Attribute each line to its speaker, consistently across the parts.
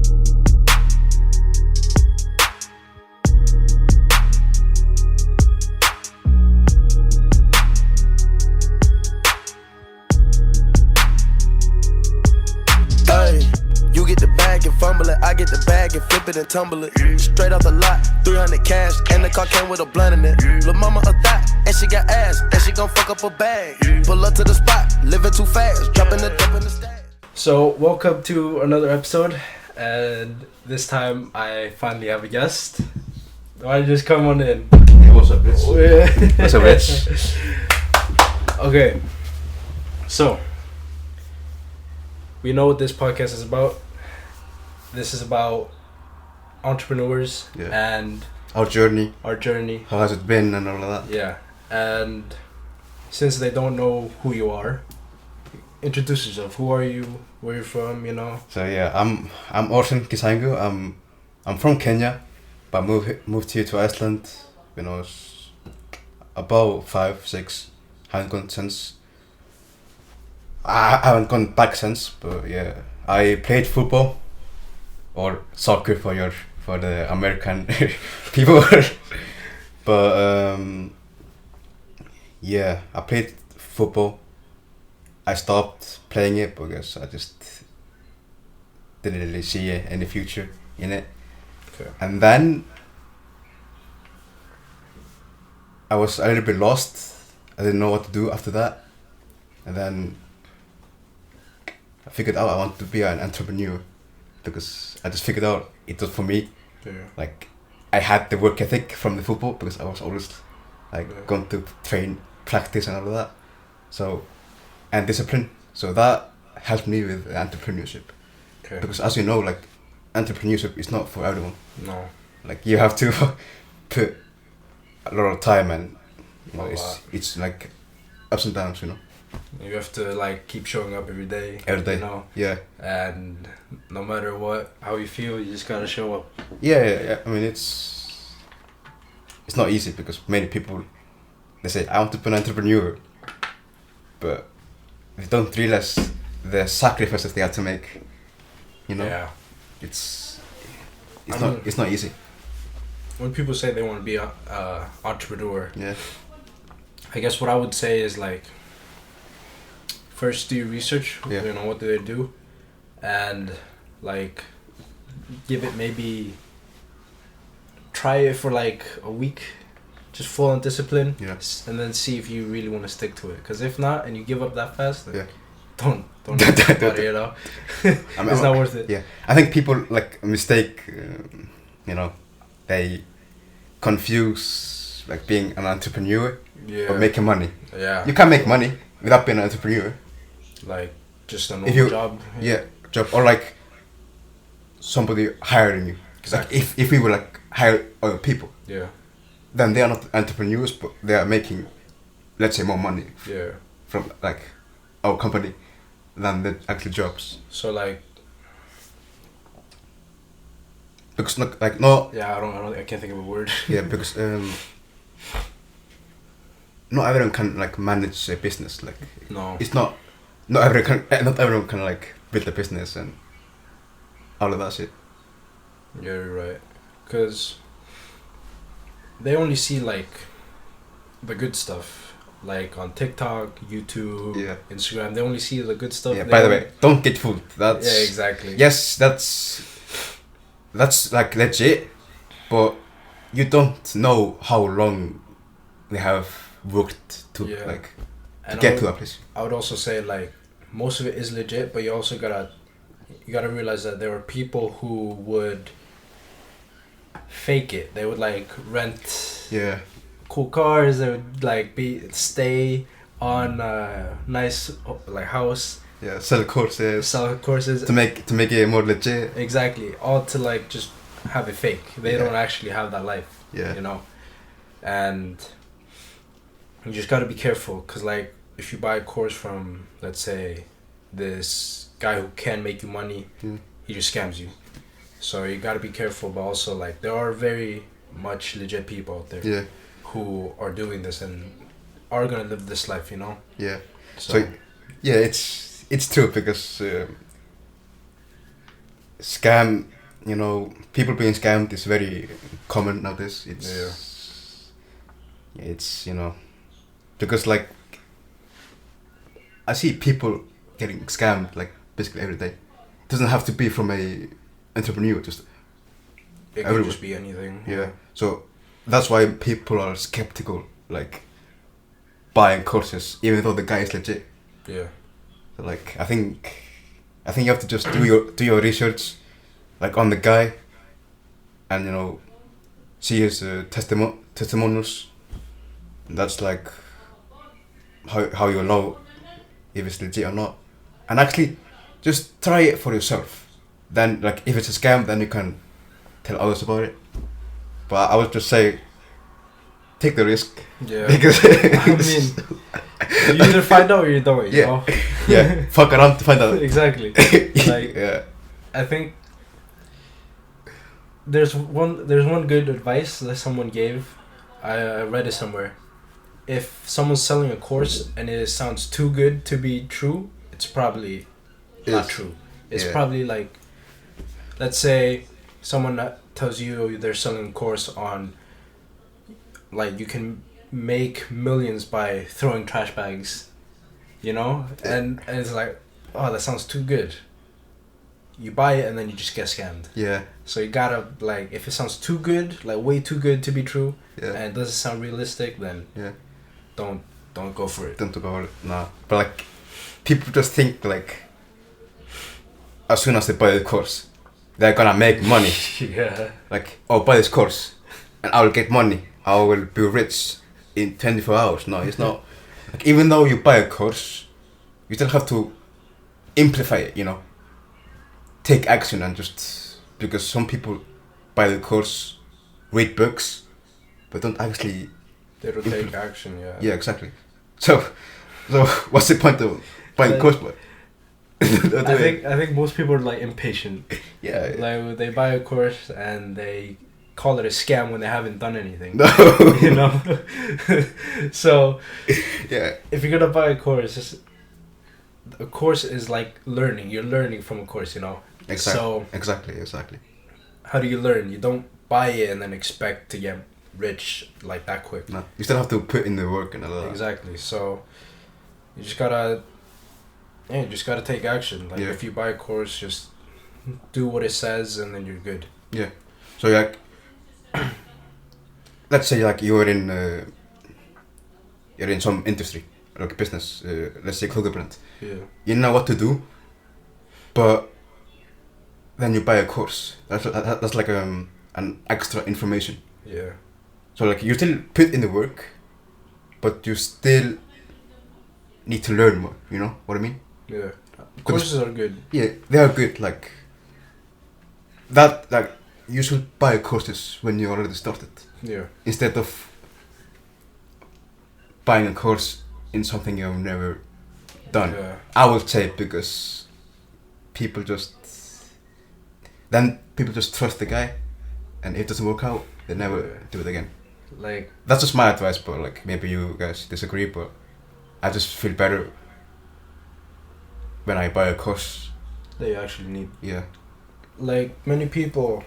Speaker 1: You get the bag and fumble it, I get the bag and flip it and tumble it. Straight off the lot, 300 cash, and the car came with a blunt in it. Lil' mama a thot, and she got ass, and she gon' fuck up a bag. Pull up to the spot, living too fast, dropping the dump in the stash.
Speaker 2: So, welcome to another episode, and this time I finally have a guest. Why don't you just come on in?
Speaker 3: Hey, what's up, bitch? What's up, bitch?
Speaker 2: Okay, so we know what this podcast is about. This is about entrepreneurs and
Speaker 3: our journey. How has it been and all of that?
Speaker 2: Yeah, and since they don't know who you are, introduce yourself. Who are you? Where you from? You know.
Speaker 3: So yeah, I'm Orsen Kisangu. I'm from Kenya, but moved here to Iceland when I was about 5-6. Haven't gone since. I haven't gone back since, but yeah, I played football or soccer for the American people. But yeah, I played football. I stopped playing it because I just didn't really see any future in it.
Speaker 2: Okay.
Speaker 3: And then I was a little bit lost. I didn't know what to do after that. And then I figured out I want to be an entrepreneur because I just figured out it was for me.
Speaker 2: Yeah.
Speaker 3: Like I had the work ethic from the football because I was always going to train, practice and all of that. So, and discipline. So that helped me with entrepreneurship.
Speaker 2: Okay.
Speaker 3: Because as you know, like entrepreneurship is not for everyone.
Speaker 2: No.
Speaker 3: Like you have to put a lot of time and you know, it's like ups and downs, you know.
Speaker 2: You have to like keep showing up every day.
Speaker 3: Every day.
Speaker 2: You know?
Speaker 3: Yeah.
Speaker 2: And no matter how you feel, you just gotta show up.
Speaker 3: Yeah. I mean, it's not easy because many people, they say, I want to be an entrepreneur. But they don't realize the sacrifices they have to make. You know?
Speaker 2: Yeah.
Speaker 3: It's not easy.
Speaker 2: When people say they want to be an entrepreneur,
Speaker 3: yeah,
Speaker 2: I guess what I would say is like, first do your research.
Speaker 3: Yeah.
Speaker 2: You know, what do they do, and like, give it maybe. Try it for like a week, just full on discipline.
Speaker 3: Yeah.
Speaker 2: And then see if you really want to stick to it. Because if not, and you give up that fast, like,
Speaker 3: yeah.
Speaker 2: don't about it, you know.
Speaker 3: I mean,
Speaker 2: it's not worth it.
Speaker 3: Yeah, I think people like mistake, you know, they confuse like being an entrepreneur or making money.
Speaker 2: Yeah.
Speaker 3: You can't make money without being an entrepreneur.
Speaker 2: Like just a normal job.
Speaker 3: Yeah, job or like somebody hiring you.
Speaker 2: Exactly.
Speaker 3: Like if we were like hire other people.
Speaker 2: Yeah.
Speaker 3: Then they are not entrepreneurs, but they are making, let's say, more money.
Speaker 2: Yeah.
Speaker 3: From like our company than the actual jobs.
Speaker 2: So like.
Speaker 3: Because no.
Speaker 2: Yeah, I can't think of a word.
Speaker 3: Yeah, because not everyone can like manage a business. Like
Speaker 2: no.
Speaker 3: It's not everyone can like build a business and all of that shit.
Speaker 2: Yeah, you're right. Cause they only see like the good stuff, like on TikTok, YouTube, Instagram. They only see the good stuff.
Speaker 3: Yeah. By the way, don't get fooled. That's
Speaker 2: yeah, exactly.
Speaker 3: Yes, that's like legit, but you don't know how long they have worked to get to that place.
Speaker 2: I would also say like most of it is legit, but you also gotta realize that there are people who would fake it. They would like rent cool cars. They would like stay on a nice like house.
Speaker 3: Yeah, sell courses to make it more legit.
Speaker 2: Exactly, all to like just have it fake. They don't actually have that life.
Speaker 3: Yeah,
Speaker 2: you know, and you just gotta be careful because like if you buy a course from, let's say, this guy who can make you money, he just scams you. So you gotta be careful, but also like there are very much legit people out there who are doing this and are gonna live this life, you know.
Speaker 3: Yeah. So yeah, it's true because scam you know, people being scammed is very common nowadays. It's, you know, because like I see people getting scammed like basically every day. It doesn't have to be from a entrepreneur, just
Speaker 2: it could
Speaker 3: everywhere.
Speaker 2: just be anything.
Speaker 3: Yeah. So that's why people are skeptical, like buying courses, even though the guy is legit.
Speaker 2: Yeah.
Speaker 3: So, like I think you have to just do your research, like on the guy, and you know, see his testimonials. And that's like how you know if it's legit or not, and actually just try it for yourself. Then like if it's a scam, then you can tell others about it. But I would just say take the risk.
Speaker 2: Yeah.
Speaker 3: Because
Speaker 2: I mean, you either find out or you don't. You know?
Speaker 3: Yeah. Fuck around to find out.
Speaker 2: Exactly. Like,
Speaker 3: yeah.
Speaker 2: I think there's one good advice that someone gave. I read it somewhere. If someone's selling a course and it sounds too good to be true, it's probably not true. It's probably like, let's say someone tells you they're selling a course on, like, you can make millions by throwing trash bags, you know? And it's like, oh, that sounds too good. You buy it and then you just get scammed.
Speaker 3: Yeah.
Speaker 2: So you gotta, like, if it sounds too good, like way too good to be true, and it doesn't sound realistic, then don't go for it.
Speaker 3: Don't go for it. Nah. But like, people just think like, as soon as they buy the course, they're gonna make money.
Speaker 2: Yeah.
Speaker 3: Like, oh, buy this course, and I will get money. I will be rich in 24 hours. No, it's not. Like, even though you buy a course, you still have to amplify it. You know, take action and just because some people buy the course, read books, but don't actually.
Speaker 2: They don't take action. Yeah.
Speaker 3: Yeah, exactly. So what's the point of buying a course? But
Speaker 2: I think most people are like impatient.
Speaker 3: Yeah.
Speaker 2: Like they buy a course and they call it a scam when they haven't done anything.
Speaker 3: No.
Speaker 2: You know. So.
Speaker 3: Yeah.
Speaker 2: If you're gonna buy a course, a course is like learning. You're learning from a course, you know.
Speaker 3: Exactly.
Speaker 2: So.
Speaker 3: Exactly.
Speaker 2: How do you learn? You don't buy it and then expect to get rich like that quick.
Speaker 3: No, you still have to put in the work and all that.
Speaker 2: Exactly. So you just gotta take action. Like if you buy a course, just do what it says and then you're good.
Speaker 3: Yeah. So like, let's say like you're in some industry, like business. Let's say clothing brand.
Speaker 2: Yeah.
Speaker 3: You know what to do, but then you buy a course. That's like an extra information.
Speaker 2: Yeah.
Speaker 3: So like you still put in the work, but you still need to learn more. You know what I mean?
Speaker 2: Yeah. Courses are good.
Speaker 3: Yeah, they are good. Like that. Like you should buy courses when you already started.
Speaker 2: Yeah.
Speaker 3: Instead of buying a course in something you've never done.
Speaker 2: Yeah.
Speaker 3: I would say because people just trust the guy, and if it doesn't work out, they never do it again.
Speaker 2: Like
Speaker 3: that's just my advice, but like maybe you guys disagree, but I just feel better when I buy a course
Speaker 2: that you actually need.
Speaker 3: Yeah.
Speaker 2: Like many people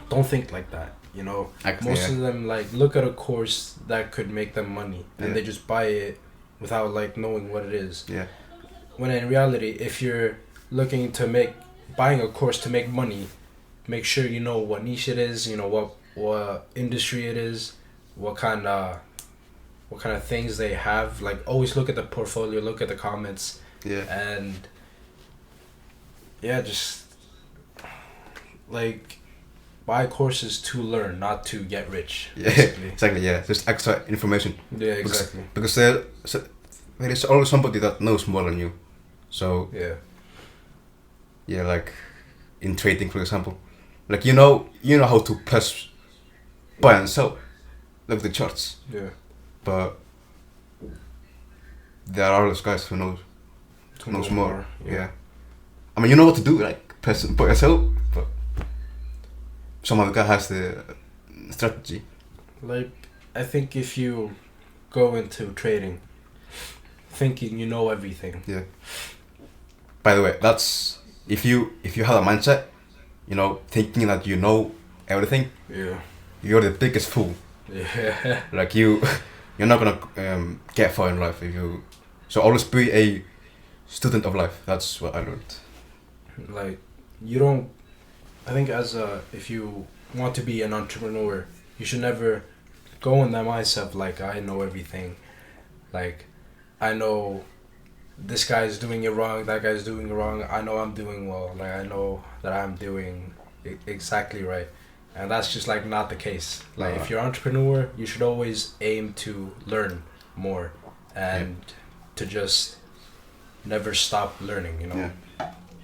Speaker 2: don't think like that, you know. Most of them like look at a course that could make them money and they just buy it without like knowing what it is.
Speaker 3: Yeah.
Speaker 2: When in reality, if you're looking to buying a course to make money, make sure you know what niche it is, you know what industry it is, what kind of things they have. Like always look at the portfolio, look at the comments.
Speaker 3: Yeah.
Speaker 2: And just like buy courses to learn, not to get rich.
Speaker 3: Yeah.
Speaker 2: Basically.
Speaker 3: Exactly. Yeah. Just extra information.
Speaker 2: Yeah. Exactly.
Speaker 3: Because there is always somebody that knows more than you. So.
Speaker 2: Yeah.
Speaker 3: Yeah, like in trading, for example, like you know how to press buy and sell, look at the charts.
Speaker 2: Yeah.
Speaker 3: But there are those guys who knows more. Yeah. I mean, you know what to do, like press buy and sell, but some other guy has the strategy.
Speaker 2: Like, I think if you go into trading thinking you know everything.
Speaker 3: Yeah. By the way, that's if you have a mindset you know, thinking that you know everything,
Speaker 2: Yeah.
Speaker 3: you're the biggest fool.
Speaker 2: Yeah.
Speaker 3: Like you're not gonna get far in life if you. So always be a student of life. That's what I learned.
Speaker 2: Like, you don't. I think if you want to be an entrepreneur, you should never go in that mindset like I know everything. Like, I know this guy's doing it wrong, that guy's doing it wrong. I know I'm doing well. Like, I know that I'm doing exactly right. And that's just like not the case. Like, if you're an entrepreneur, you should always aim to learn more and to just never stop learning, you know?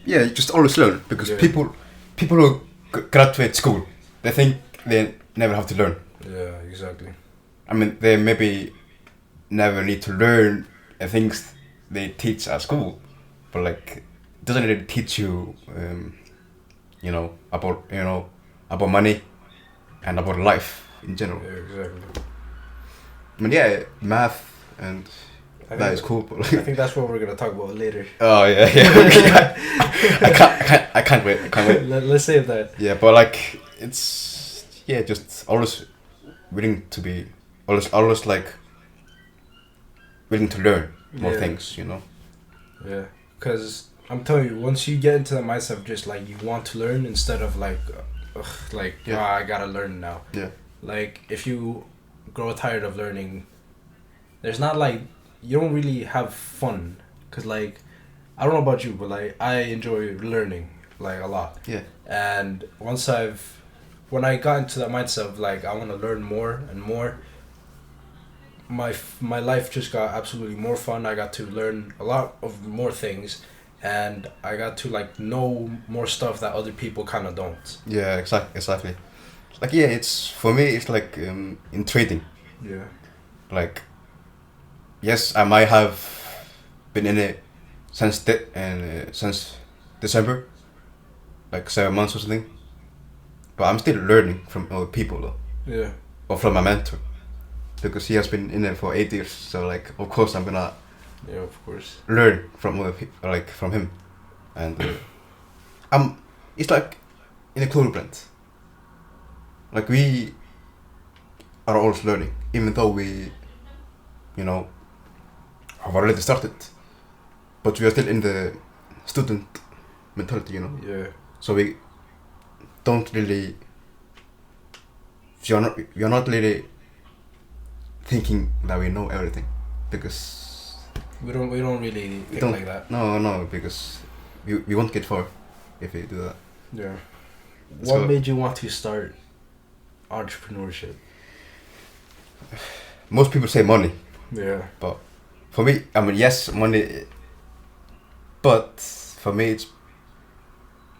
Speaker 3: Yeah, you just always learn because people who graduate school, they think they never have to learn.
Speaker 2: Yeah, exactly.
Speaker 3: I mean, they maybe never need to learn the things they teach at school, but like, it doesn't really teach you, about money and about life in general.
Speaker 2: Yeah, exactly.
Speaker 3: I mean, yeah, math and that is cool. But like,
Speaker 2: I think that's what we're gonna talk about later.
Speaker 3: oh yeah. I can't wait.
Speaker 2: Let's save that.
Speaker 3: Yeah, but like it's just always willing to be always like willing to learn more things, you know.
Speaker 2: Yeah, because I'm telling you, once you get into the mindset of just like you want to learn instead of like, I gotta learn now.
Speaker 3: Yeah.
Speaker 2: Like, if you grow tired of learning, there's not like, you don't really have fun. Cause like, I don't know about you, but like, I enjoy learning like a lot.
Speaker 3: Yeah.
Speaker 2: And when I got into that mindset of like, I want to learn more and more, my life just got absolutely more fun. I got to learn a lot of more things, and I got to like know more stuff that other people kind of don't.
Speaker 3: Yeah, exactly. Like it's for me. It's like in trading.
Speaker 2: Yeah.
Speaker 3: Like, yes, I might have been in it since December, like 7 months or something. But I'm still learning from other people though.
Speaker 2: Yeah.
Speaker 3: Or from my mentor, because he has been in it for 8 years. So like, of course, I'm gonna.
Speaker 2: Yeah, of course.
Speaker 3: Learn from other people, like from him, and it's like in a clothing brand. Like we are always learning, even though we, have already started, but we are still in the student mentality, you know.
Speaker 2: Yeah.
Speaker 3: So we don't really. We are not really thinking that we know everything, because.
Speaker 2: We don't really think like that.
Speaker 3: No, because we won't get far if we do that.
Speaker 2: Yeah. What made you want to start entrepreneurship?
Speaker 3: Most people say money.
Speaker 2: Yeah.
Speaker 3: But for me, I mean, yes, money. But for me, it's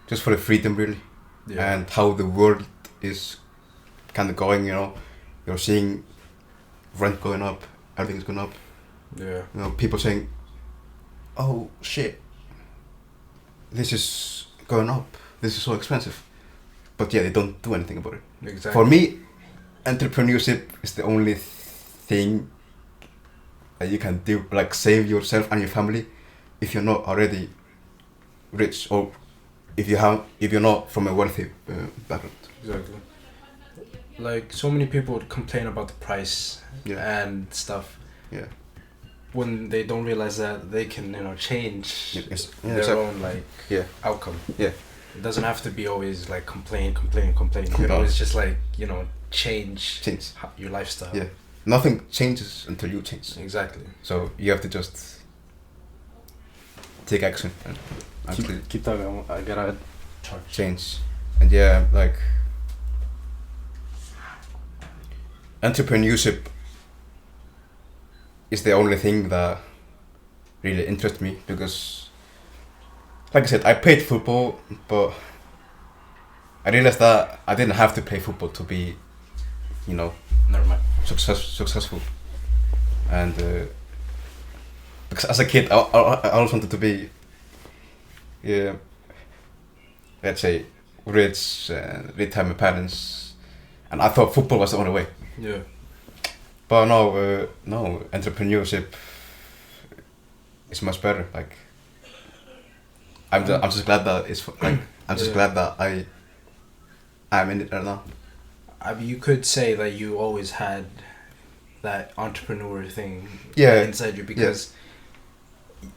Speaker 3: just for the freedom, really.
Speaker 2: Yeah.
Speaker 3: And how the world is kind of going, you know. You're seeing rent going up, everything's going up.
Speaker 2: Yeah.
Speaker 3: You know, people saying, "Oh shit, this is going up. This is so expensive," but yeah, they don't do anything about it.
Speaker 2: Exactly.
Speaker 3: For me, entrepreneurship is the only thing that you can do, like save yourself and your family, if you're not already rich, or if you're not from a wealthy background.
Speaker 2: Exactly. Like, so many people would complain about the price and stuff.
Speaker 3: Yeah.
Speaker 2: When they don't realize that they can, change their own outcome.
Speaker 3: Yeah.
Speaker 2: It doesn't have to be always like complain. You can always just like, change your lifestyle.
Speaker 3: Yeah. Nothing changes until you change.
Speaker 2: Exactly.
Speaker 3: So you have to just take action and
Speaker 2: keep talking. I gotta
Speaker 3: change. And yeah, like entrepreneurship is the only thing that really interests me, because like I said, I played football, but I realized that I didn't have to play football to be,
Speaker 2: never mind.
Speaker 3: successful. And because as a kid, I always wanted to be, let's say, rich, retire my parents, and I thought football was the only way.
Speaker 2: Yeah.
Speaker 3: But no, entrepreneurship is much better. Like, I'm just glad that it's like, I'm just glad that I I'm in it right now.
Speaker 2: I mean, you could say that you always had that entrepreneur thing inside you because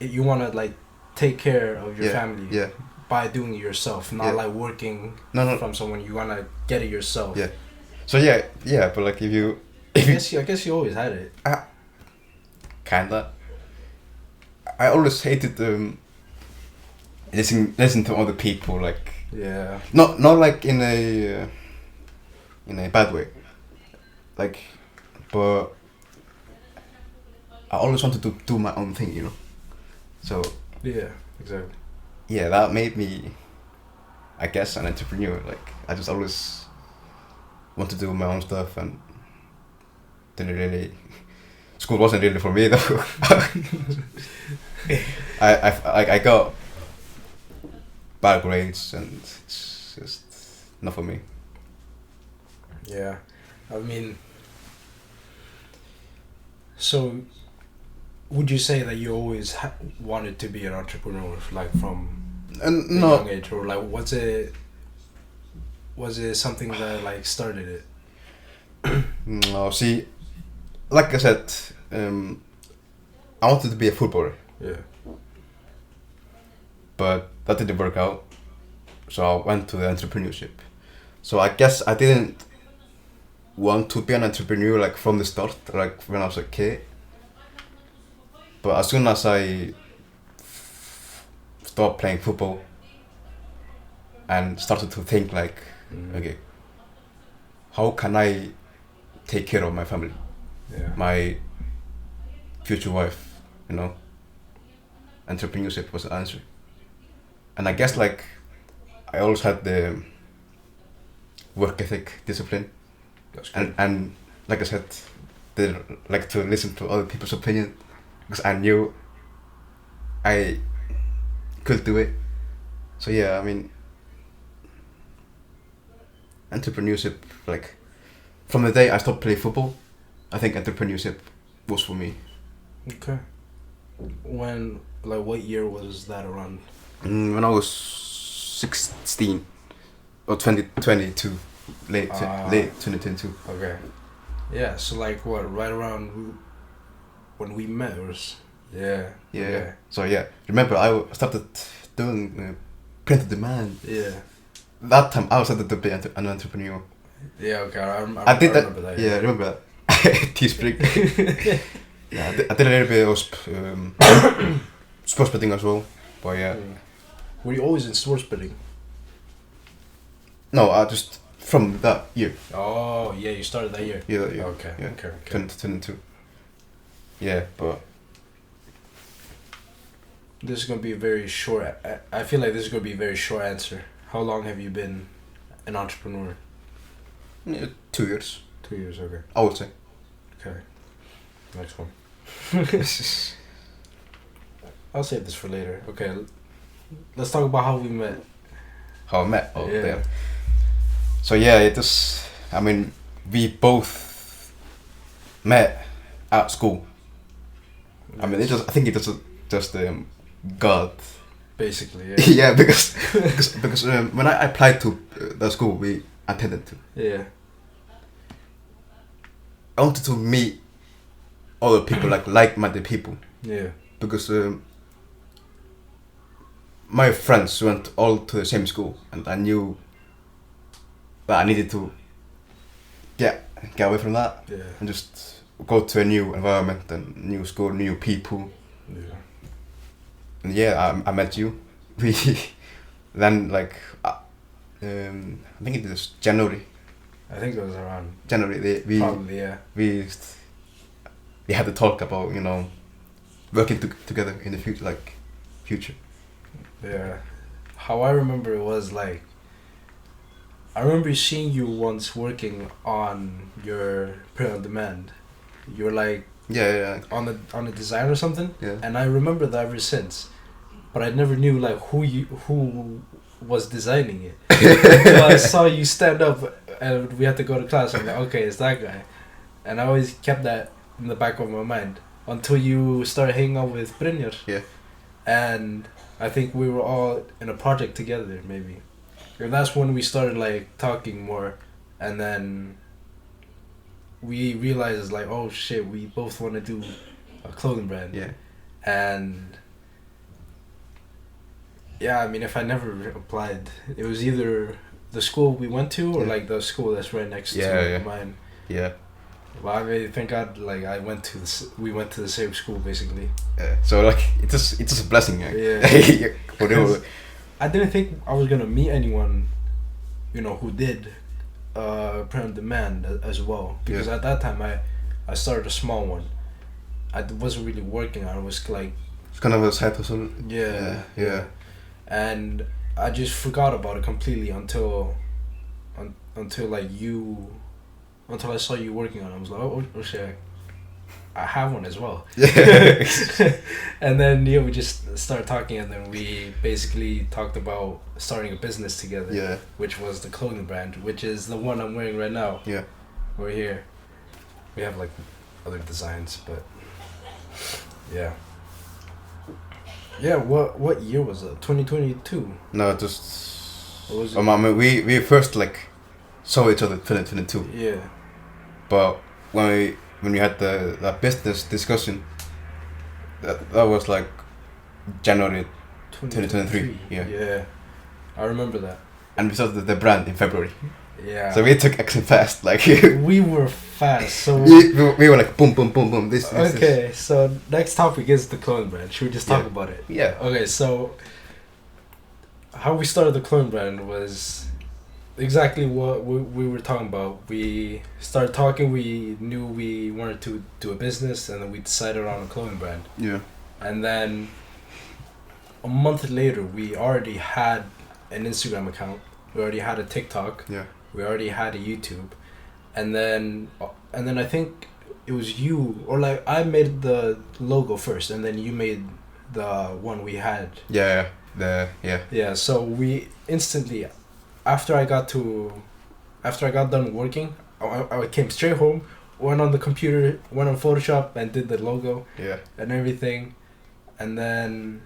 Speaker 2: you want to like take care of your family by doing it yourself, not like working from someone. You want to get it yourself.
Speaker 3: Yeah. So but like
Speaker 2: I guess you always had it.
Speaker 3: Kinda. I always hated listen to other people, like not like in a bad way, like, but I always wanted to do my own thing, so
Speaker 2: exactly.
Speaker 3: That made me, I guess, an entrepreneur. Like, I just always want to do my own stuff, and didn't really, school wasn't really for me though. I got bad grades and it's just not for me.
Speaker 2: Yeah, I mean, so would you say that you always wanted to be an entrepreneur, like from a young age, or like was it something that like started it?
Speaker 3: No, see, like I said, I wanted to be a footballer.
Speaker 2: Yeah.
Speaker 3: But that didn't work out, so I went to the entrepreneurship. So I guess I didn't want to be an entrepreneur like from the start, like when I was a kid. But as soon as I stopped playing football and started to think like, okay, how can I take care of my family, my future wife, entrepreneurship was the answer. And I guess like I always had the work ethic, discipline, and like I said, they like to listen to other people's opinion because I knew I could do it. So yeah, I mean, entrepreneurship, like from the day I stopped playing football, I think entrepreneurship was for me.
Speaker 2: Okay. When, like, what year was that around?
Speaker 3: When I was 16 or 2022, late 2022.
Speaker 2: Okay. Yeah, so like what, right around when we met, or yeah. Okay.
Speaker 3: So yeah, remember I started doing print on demand.
Speaker 2: Yeah.
Speaker 3: That time I started to be an entrepreneur.
Speaker 2: Yeah, okay,
Speaker 3: I did that.
Speaker 2: Remember that.
Speaker 3: Yeah, remember that. Teespring. Yeah, I did a little bit of sports betting as well, but yeah.
Speaker 2: Were you always in sports betting?
Speaker 3: No, I just from that year.
Speaker 2: Oh, yeah, you started that year.
Speaker 3: Yeah, that year.
Speaker 2: Okay.
Speaker 3: Yeah.
Speaker 2: Okay.
Speaker 3: 2022. Yeah, but
Speaker 2: this is gonna be a very short. I feel like this is gonna be a very short answer. How long have you been an entrepreneur?
Speaker 3: 2 years.
Speaker 2: 2 years. Okay.
Speaker 3: I would say.
Speaker 2: Okay. Next one. I'll save this for later. Okay. Let's talk about how we met.
Speaker 3: How I met? Oh,
Speaker 2: yeah.
Speaker 3: Damn. So yeah, it was. I mean, we both met at school. I mean, I think it was just God.
Speaker 2: Basically, yeah.
Speaker 3: Yeah, because when I applied to the school we attended to.
Speaker 2: Yeah.
Speaker 3: I wanted to meet other people, like-minded people.
Speaker 2: Yeah.
Speaker 3: Because my friends went all to the same school, and I knew that I needed to get away from that and just go to a new environment and new school, new people.
Speaker 2: Yeah.
Speaker 3: And yeah, I met you. We then I think it was January.
Speaker 2: I think it was around
Speaker 3: January.
Speaker 2: Probably, yeah.
Speaker 3: We had to talk about working together in the future.
Speaker 2: Yeah. How I remember it was like, I remember seeing you once working on your print on demand. You were like on a design or something.
Speaker 3: Yeah.
Speaker 2: And I remember that ever since, but I never knew like who was designing it. So I saw you stand up and we had to go to class. I'm like, okay, it's that guy, and I always kept that in the back of my mind until you started hanging out with Brynjar.
Speaker 3: Yeah.
Speaker 2: And I think we were all in a project together, maybe. And that's when we started like talking more, and then we realized like, oh shit, we both want to do a clothing brand.
Speaker 3: Yeah.
Speaker 2: And yeah, I mean, if I never applied, it was either the school we went to or like the school that's right next to mine.
Speaker 3: Yeah.
Speaker 2: Well, I mean, thank God, like we went to the same school basically.
Speaker 3: So like it's just a blessing.
Speaker 2: Yeah.
Speaker 3: Whatever.
Speaker 2: I didn't think I was gonna meet anyone, who did print on demand as well, because at that time I started a small one. I wasn't really working on it. It was like
Speaker 3: It's kind of a side hustle.
Speaker 2: Yeah. And I just forgot about it completely until I saw you working on it. I was like, oh shit, I have one as well. And then we just started talking, and then we basically talked about starting a business together.
Speaker 3: Yeah.
Speaker 2: Which was the clothing brand, which is the one I'm wearing right now.
Speaker 3: Yeah.
Speaker 2: We're here. We have like other designs, but yeah. Yeah. What year was it? 2022.
Speaker 3: No, just.
Speaker 2: What was it?
Speaker 3: I mean, we first like saw each other in 2022.
Speaker 2: Yeah.
Speaker 3: But when we had the business discussion, that was like January 2023.
Speaker 2: Yeah. I remember that.
Speaker 3: And we started the brand in February.
Speaker 2: Yeah.
Speaker 3: So we took action fast, like.
Speaker 2: We were fast, so.
Speaker 3: we were like boom, boom, boom, boom. This.
Speaker 2: Okay, so next topic is the clothing brand. Should we just talk about it?
Speaker 3: Yeah.
Speaker 2: Okay, so how we started the clothing brand was exactly what we were talking about. We started talking. We knew we wanted to do a business, and then we decided on a clothing brand.
Speaker 3: Yeah.
Speaker 2: And then a month later, we already had an Instagram account. We already had a TikTok.
Speaker 3: Yeah.
Speaker 2: We already had a YouTube, and then I think it was you, or like I made the logo first, and then you made the one we had.
Speaker 3: Yeah.
Speaker 2: Yeah. So we instantly, after I got done working, I came straight home, went on the computer, went on Photoshop, and did the logo.
Speaker 3: Yeah.
Speaker 2: And everything, and then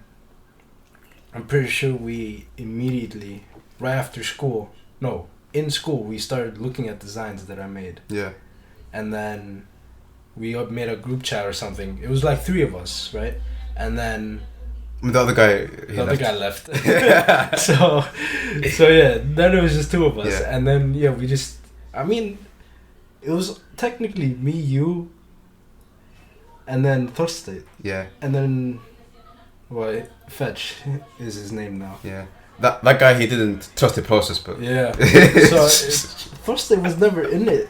Speaker 2: I'm pretty sure we immediately, right after school, no. In school, we started looking at designs that I made.
Speaker 3: Yeah.
Speaker 2: And then we made a group chat or something. It was like 3 of us, right? And then
Speaker 3: The other guy.
Speaker 2: the guy left. so yeah, then it was just 2 of us.
Speaker 3: Yeah.
Speaker 2: And then we just. I mean, it was technically me, you, and then Thorstein.
Speaker 3: Yeah.
Speaker 2: And then, Fetch is his name now.
Speaker 3: Yeah. That guy, he didn't trust the process, but.
Speaker 2: Yeah. So Thorstein was never in it.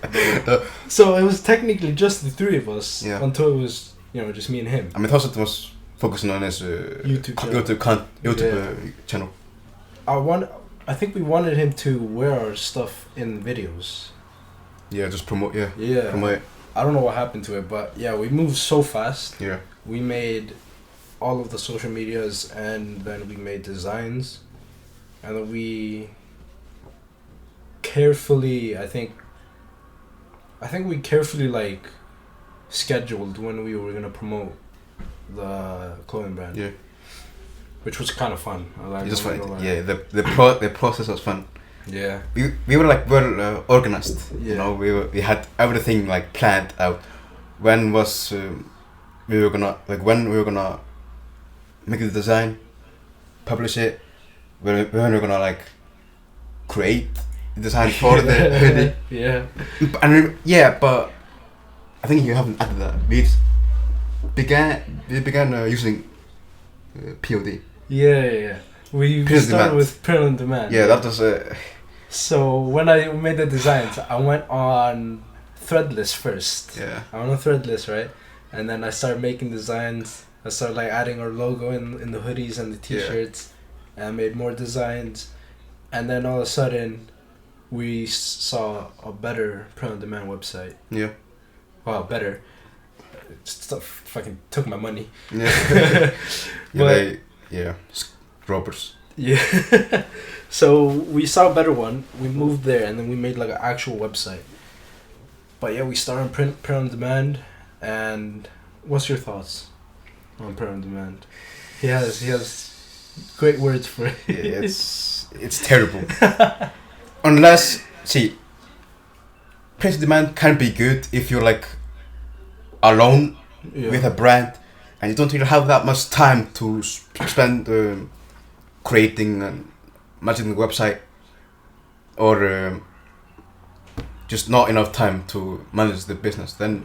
Speaker 2: So it was technically just the 3 of us until it was just me and him.
Speaker 3: I mean, Thorstein was focusing on his
Speaker 2: YouTube
Speaker 3: channel.
Speaker 2: I think we wanted him to wear our stuff in videos.
Speaker 3: Yeah, just promote. Yeah.
Speaker 2: Yeah.
Speaker 3: Promote it.
Speaker 2: I don't know what happened to it, but we moved so fast.
Speaker 3: Yeah.
Speaker 2: We made all of the social medias, and then we made designs, and then we carefully, I think we carefully like scheduled when we were gonna promote the clothing brand.
Speaker 3: Yeah.
Speaker 2: Which was kind of fun.
Speaker 3: It was fun. Yeah, the process was fun.
Speaker 2: Yeah.
Speaker 3: We were like well organized.
Speaker 2: Yeah.
Speaker 3: We had everything like planned out. When we were gonna make the design, publish it. When we were gonna like create the design for the hoodie.
Speaker 2: Yeah.
Speaker 3: But I think you haven't added that. We began using POD.
Speaker 2: Yeah. We started with print on demand.
Speaker 3: Yeah, that was.
Speaker 2: So when I made the designs, I went on Threadless first.
Speaker 3: Yeah.
Speaker 2: I went on Threadless, right? And then I started making designs. I started like adding our logo in the hoodies and the t-shirts. Yeah. And I made more designs. And then all of a sudden, we saw a better print on demand website.
Speaker 3: Yeah.
Speaker 2: Wow, better. Stuff fucking took my money.
Speaker 3: Yeah. Robbers.
Speaker 2: Yeah. So we saw a better one. We moved there, and then we made like an actual website. But we started print on demand. And what's your thoughts on print on demand? He has great words for it.
Speaker 3: Yeah, it's terrible. Unless, see, price and demand can be good if you're like alone with a brand and you don't really have that much time to spend creating and managing the website, or just not enough time to manage the business. Then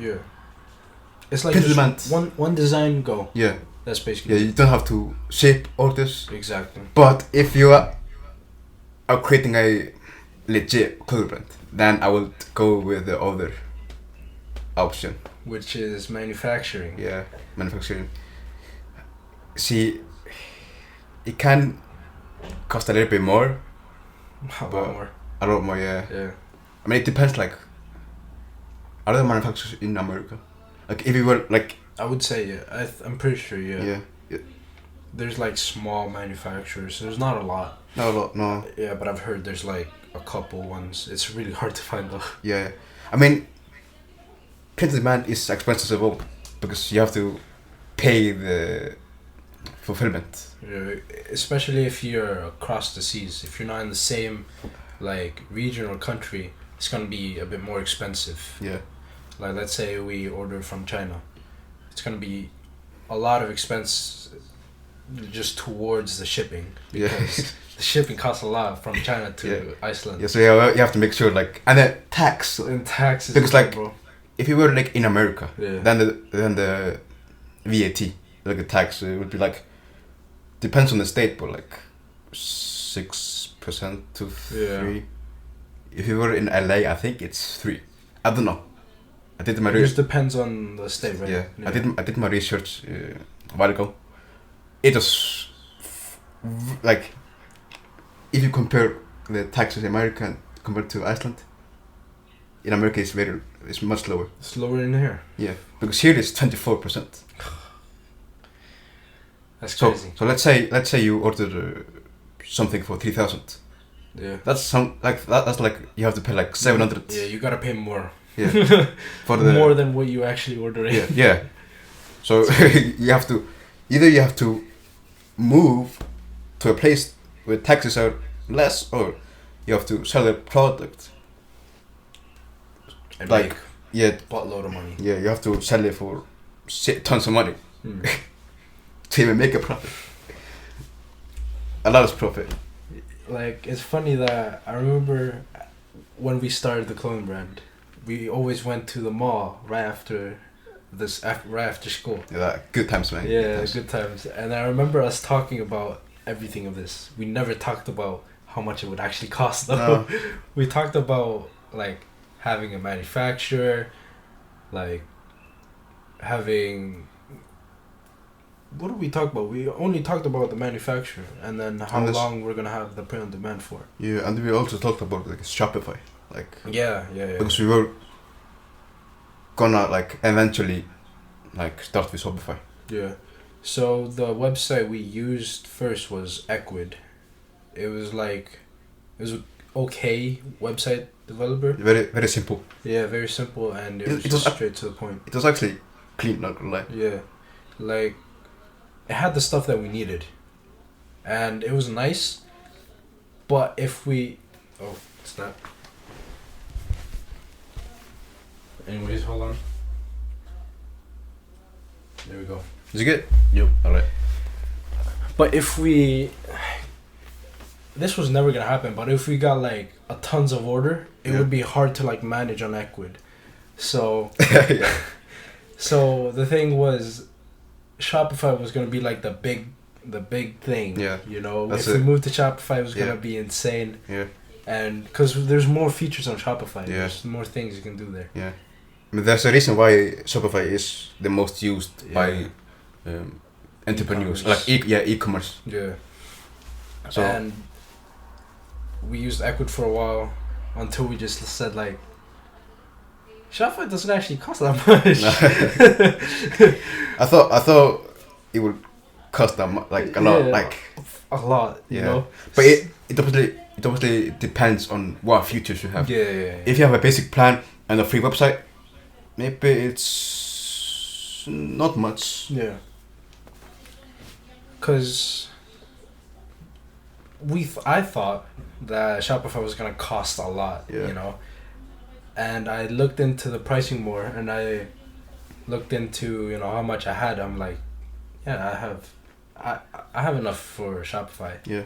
Speaker 2: it's like
Speaker 3: price and
Speaker 2: just
Speaker 3: demand.
Speaker 2: one design go.
Speaker 3: Yeah.
Speaker 2: That's basically
Speaker 3: Yeah, you don't have to ship orders.
Speaker 2: exactly.
Speaker 3: But if you are creating a legit clothing brand, then I will go with the other option.
Speaker 2: Which is manufacturing.
Speaker 3: Yeah, manufacturing. See, it can cost a little bit more.
Speaker 2: A lot more.
Speaker 3: A lot more, yeah.
Speaker 2: Yeah.
Speaker 3: I mean, it depends. Like, are there manufacturers in America? Like, if you were like.
Speaker 2: I would say yeah. I'm pretty sure
Speaker 3: Yeah.
Speaker 2: There's like small manufacturers. There's not a lot.
Speaker 3: Not a lot, no.
Speaker 2: Yeah, but I've heard there's like a couple ones. It's really hard to find though.
Speaker 3: Yeah, I mean, print demand is expensive as well because you have to pay the fulfillment.
Speaker 2: Yeah, especially if you're across the seas. If you're not in the same like region or country, it's gonna be a bit more expensive.
Speaker 3: Yeah.
Speaker 2: Like let's say we order from China, it's gonna be a lot of expense just towards the shipping because the shipping costs a lot from China to Iceland.
Speaker 3: Yeah, so you have to make sure like, and the tax.
Speaker 2: And taxes.
Speaker 3: Because like,
Speaker 2: bro.
Speaker 3: if you were like in America,
Speaker 2: Yeah.
Speaker 3: then the VAT, like the tax, it would be like, depends on the state, but like 6% to 3%. If you were in LA, I think it's 3%. I don't know. I did my
Speaker 2: It just depends on the state, right?
Speaker 3: Yeah. I did my research a while ago. It was like, if you compare the taxes in America compared to Iceland, in America it's much lower.
Speaker 2: It's lower in here.
Speaker 3: Yeah, because here it's 24%.
Speaker 2: That's crazy.
Speaker 3: So let's say you ordered something for 3,000.
Speaker 2: Yeah.
Speaker 3: That's that's like you have to pay like 700.
Speaker 2: Yeah, you gotta pay more.
Speaker 3: Yeah. For the
Speaker 2: more than what you actually order in.
Speaker 3: Yeah. So you have to move to a place where taxes are less, or you have to sell a product.
Speaker 2: And
Speaker 3: like
Speaker 2: make a buttload of money.
Speaker 3: Yeah, you have to sell it for tons of money to even make a profit. A lot of profit.
Speaker 2: Like, it's funny that I remember when we started the clothing brand, we always went to the mall right after school.
Speaker 3: Yeah, good times, man.
Speaker 2: Yeah, good times. And I remember us talking about everything of this. We never talked about how much it would actually cost though.
Speaker 3: No.
Speaker 2: We talked about like having a manufacturer, like having, what did we talk about? We only talked about the manufacturer and then how long we're gonna have the print on demand for.
Speaker 3: Yeah, and we also talked about like Shopify, like
Speaker 2: yeah.
Speaker 3: Because we were gonna like eventually like start with Shopify.
Speaker 2: Yeah. So the website we used first was Equid. It was an okay website developer.
Speaker 3: Very, very simple.
Speaker 2: Yeah, very simple, and it was straight to the point.
Speaker 3: It was actually clean, not gonna lie.
Speaker 2: Yeah, like it had the stuff that we needed, and it was nice. But if we, what's that? Anyways, hold on. There we go.
Speaker 3: Is it good?
Speaker 2: Yep.
Speaker 3: Alright.
Speaker 2: But if we, this was never gonna happen. But if we got like a tons of order, it would be hard to like manage on Equid. So,
Speaker 3: Yeah.
Speaker 2: so the thing was, Shopify was gonna be like the big thing.
Speaker 3: Yeah.
Speaker 2: You know,
Speaker 3: That's
Speaker 2: if we
Speaker 3: it.
Speaker 2: moved to Shopify, it was gonna be insane.
Speaker 3: Yeah.
Speaker 2: And because there's more features on Shopify,
Speaker 3: Yeah.
Speaker 2: there's more things you can do there.
Speaker 3: Yeah. I mean, there's a reason why Shopify is the most used by entrepreneurs,
Speaker 2: E-commerce.
Speaker 3: like e-commerce.
Speaker 2: Yeah.
Speaker 3: So
Speaker 2: And we used Equid for a while until we just said like, Shopify doesn't actually cost that much.
Speaker 3: I thought it would cost them like a lot, like
Speaker 2: a lot, you know.
Speaker 3: But it obviously depends on what features you have.
Speaker 2: Yeah.
Speaker 3: If you have a basic plan and a free website, maybe it's not much.
Speaker 2: Yeah. Cause I thought that Shopify was gonna cost a lot,
Speaker 3: Yeah.
Speaker 2: you know, and I looked into the pricing more, and I looked into, you know, how much I had. I'm like, yeah, I have enough for Shopify.
Speaker 3: Yeah.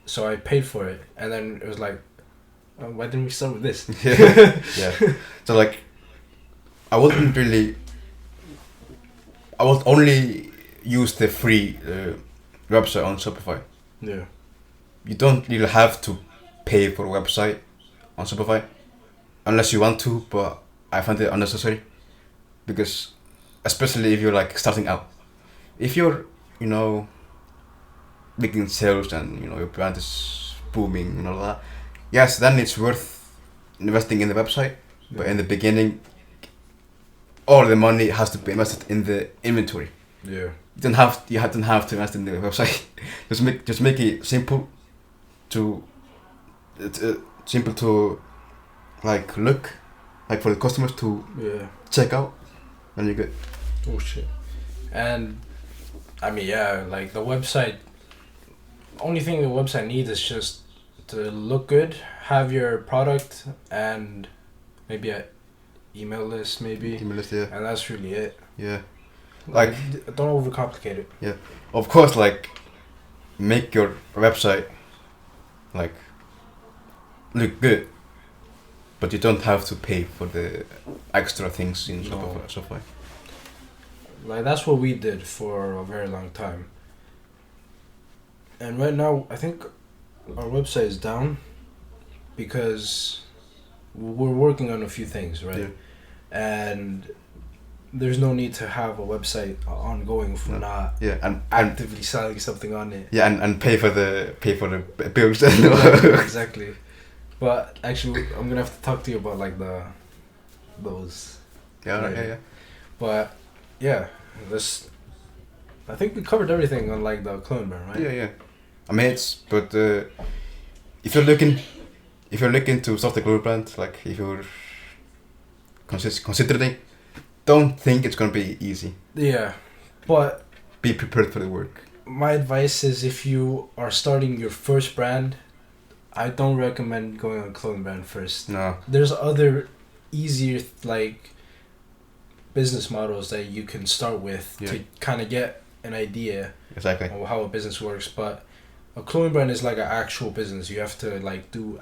Speaker 2: So I paid for it, and then it was like, why didn't we start with this?
Speaker 3: Yeah. So like, I would only use the free website on Shopify.
Speaker 2: Yeah.
Speaker 3: You don't really have to pay for a website on Shopify unless you want to, but I find it unnecessary because, especially if you're like starting out, if you're, you know, making sales and, you know, your brand is booming and all that, yes, then it's worth investing in the website. But in the beginning, all the money has to be invested in the inventory.
Speaker 2: Yeah.
Speaker 3: You don't have to invest in the website. just make it simple to like look, like for the customers to check out, and you're good.
Speaker 2: Oh shit. And I mean, yeah, like the website, only thing the website needs is just to look good, have your product, and maybe a email list, maybe.
Speaker 3: Email list, yeah.
Speaker 2: And that's really it.
Speaker 3: Yeah.
Speaker 2: Like don't overcomplicate it.
Speaker 3: Yeah. Of course, like, make your website like look good, but you don't have to pay for the extra things in Shopify.
Speaker 2: Like that's what we did for a very long time. And right now, I think our website is down because we're working on a few things, right?
Speaker 3: Yeah.
Speaker 2: And there's no need to have a website ongoing if we're not
Speaker 3: and
Speaker 2: actively selling something on it.
Speaker 3: Yeah, and pay for the bills.
Speaker 2: Exactly. But actually, I'm gonna have to talk to you about like those.
Speaker 3: Yeah.
Speaker 2: But yeah, I think we covered everything on like the clone brand, right?
Speaker 3: Yeah. I mean, if you're looking to start a clone brand, like if you're considering, don't think it's gonna be easy.
Speaker 2: Yeah, but
Speaker 3: be prepared for the work.
Speaker 2: My advice is, if you are starting your first brand, I don't recommend going on clothing brand first.
Speaker 3: No.
Speaker 2: There's other easier like business models that you can start with to kind of get an idea of how a business works. But a clothing brand is like an actual business. You have to like do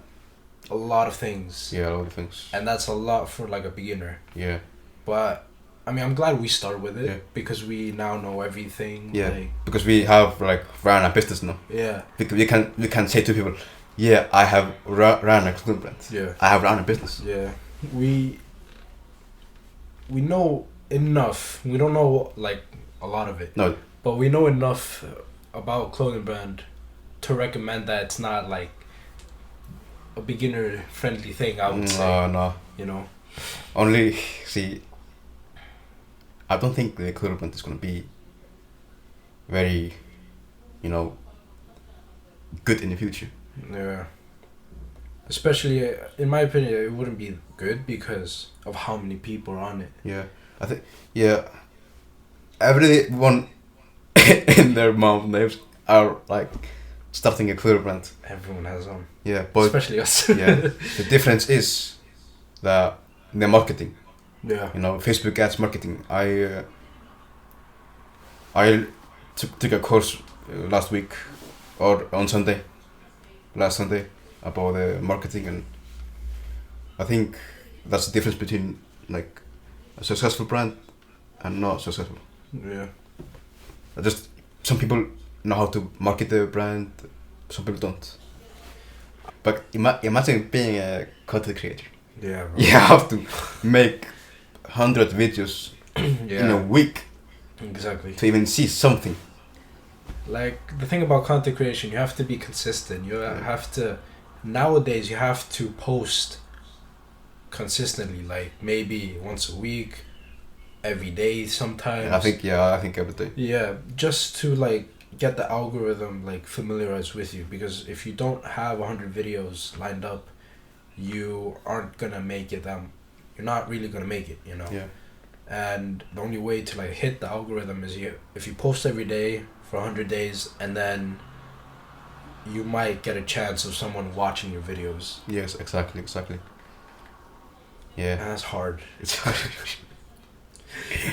Speaker 2: a lot of things.
Speaker 3: Yeah, a lot of things.
Speaker 2: And that's a lot for like a beginner.
Speaker 3: Yeah.
Speaker 2: But I mean, I'm glad we started with it because we now know everything.
Speaker 3: Yeah.
Speaker 2: Like,
Speaker 3: because we have like run a business now.
Speaker 2: Yeah.
Speaker 3: We can say to people, yeah, I have run a clothing brand.
Speaker 2: Yeah.
Speaker 3: I have run a business.
Speaker 2: Yeah. We know enough. We don't know like a lot of it.
Speaker 3: No.
Speaker 2: But we know enough about clothing brand to recommend that it's not like a beginner friendly thing, I would say.
Speaker 3: No.
Speaker 2: You know.
Speaker 3: Only see, I don't think the clothing brand is gonna be very, you know, good in the future. Yeah.
Speaker 2: Especially, in my opinion, it wouldn't be good because of how many people are on it.
Speaker 3: Yeah. I think, everyone in their mom names are like starting a clothing brand.
Speaker 2: Everyone has one.
Speaker 3: Yeah, but especially us. The difference is the marketing.
Speaker 2: Yeah.
Speaker 3: You know, Facebook ads marketing. I took a course last week or on last Sunday about the marketing, and I think that's the difference between like a successful brand and not successful.
Speaker 2: Yeah.
Speaker 3: Just some people know how to market the brand, some people don't. But imagine being a content creator.
Speaker 2: Yeah. Bro.
Speaker 3: You have to make 100 videos in a week.
Speaker 2: Exactly.
Speaker 3: To even see something.
Speaker 2: Like, the thing about content creation, you have to be consistent. You have to, nowadays, you have to post consistently, like maybe once a week, every day sometimes.
Speaker 3: I think every day.
Speaker 2: Yeah, just to like get the algorithm like familiarized with you, because if you don't have 100 videos lined up, you aren't gonna make it. You're not really gonna make it, you know.
Speaker 3: Yeah.
Speaker 2: And the only way to like hit the algorithm is if you post every day for 100 days, and then you might get a chance of someone watching your videos.
Speaker 3: Yes, exactly. Yeah.
Speaker 2: And that's hard.
Speaker 3: It's hard.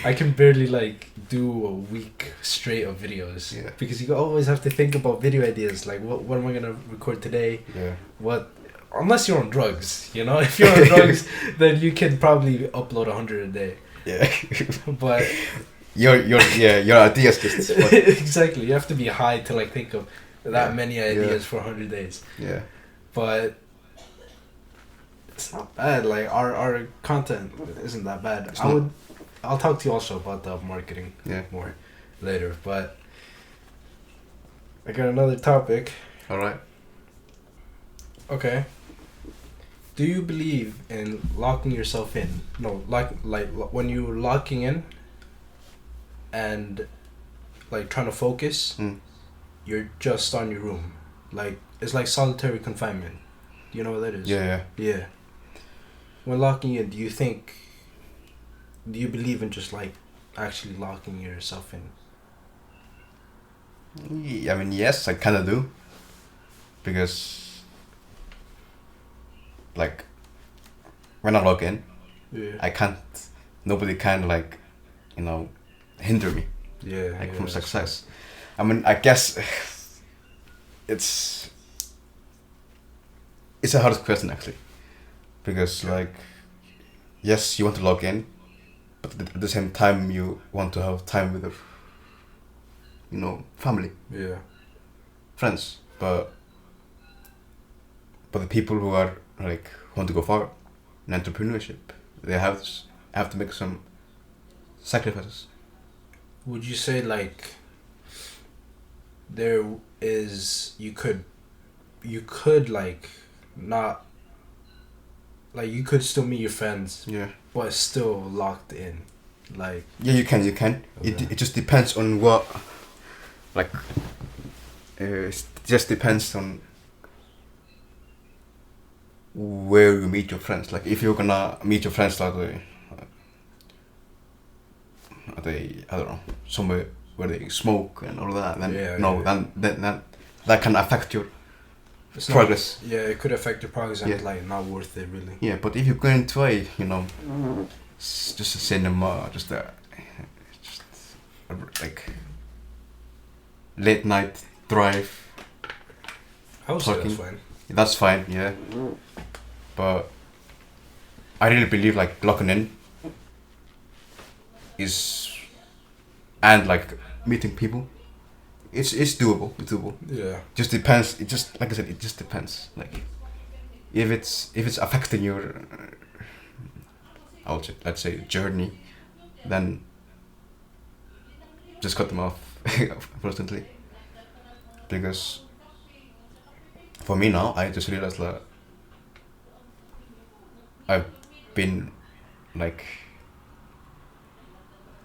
Speaker 2: I can barely like do a week straight of videos.
Speaker 3: Yeah.
Speaker 2: Because you always have to think about video ideas. Like, what am I gonna record today?
Speaker 3: Yeah.
Speaker 2: What? Unless you're on drugs, you know. If you're on drugs, then you can probably upload 100 a day.
Speaker 3: Yeah.
Speaker 2: But
Speaker 3: your ideas just
Speaker 2: exactly. You have to be high to like think of that many ideas for 100 days.
Speaker 3: Yeah.
Speaker 2: But it's not bad. Like our content isn't that bad. I'll talk to you also about the marketing more later. But I got another topic.
Speaker 3: All right.
Speaker 2: Okay. Do you believe in locking yourself in? No, like when you're locking in and like trying to focus, you're just on your room. Like it's like solitary confinement. Do you know what that is? Yeah. When locking in, do you believe in just like actually locking yourself in?
Speaker 3: I mean, yes, I kind of do. Because, like, when I log in, nobody can, like, hinder me. From success. I mean, I guess it's a hard question, actually. Because, like, yes, you want to log in, but at the same time, you want to have time with your, family.
Speaker 2: Yeah.
Speaker 3: Friends. But the people who are, like, want to go far in entrepreneurship, they have to make some sacrifices.
Speaker 2: Would you say, like, you could, like, not, like, you could still meet your friends, but still locked in, like...
Speaker 3: Yeah, you can. Okay. It just depends on what, like, it just depends on where you meet your friends. Like, if you're gonna meet your friends at I don't know, somewhere where they smoke and all that, then then that can affect your progress.
Speaker 2: It could affect your progress and like not worth it really.
Speaker 3: Yeah, but if you're going to just a cinema, just like late night drive.
Speaker 2: I would say that's fine.
Speaker 3: That's fine, yeah. But I really believe like locking in and like meeting people, it's doable. It's doable.
Speaker 2: Yeah.
Speaker 3: Just depends. It just, like I said, it just depends. Like if it's affecting your, let's say journey, then just cut them off, unfortunately. Because for me now, I just realized that I've been like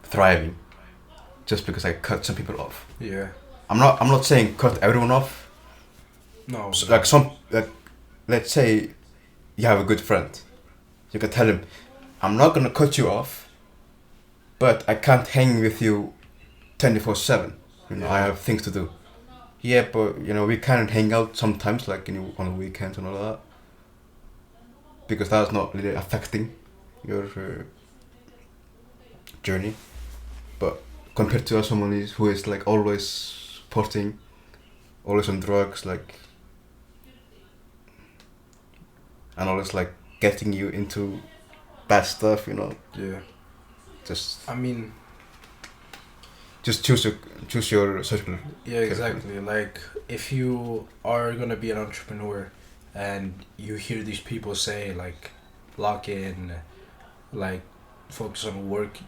Speaker 3: thriving just because I cut some people off.
Speaker 2: Yeah.
Speaker 3: I'm not saying cut everyone off.
Speaker 2: No.
Speaker 3: So, like let's say you have a good friend. You can tell him, I'm not gonna cut you off, but I can't hang with you 24/7. I have things to do. Yeah, but we can hang out sometimes, like on the weekends and all that. Because that's not really affecting your journey. But compared to someone who is like always partying, always on drugs, like, and always like getting you into bad stuff,
Speaker 2: Yeah.
Speaker 3: Just.
Speaker 2: I mean.
Speaker 3: Just choose your circle.
Speaker 2: Yeah, exactly. Like, if you are gonna be an entrepreneur, and you hear these people say like, lock in, like, focus on work,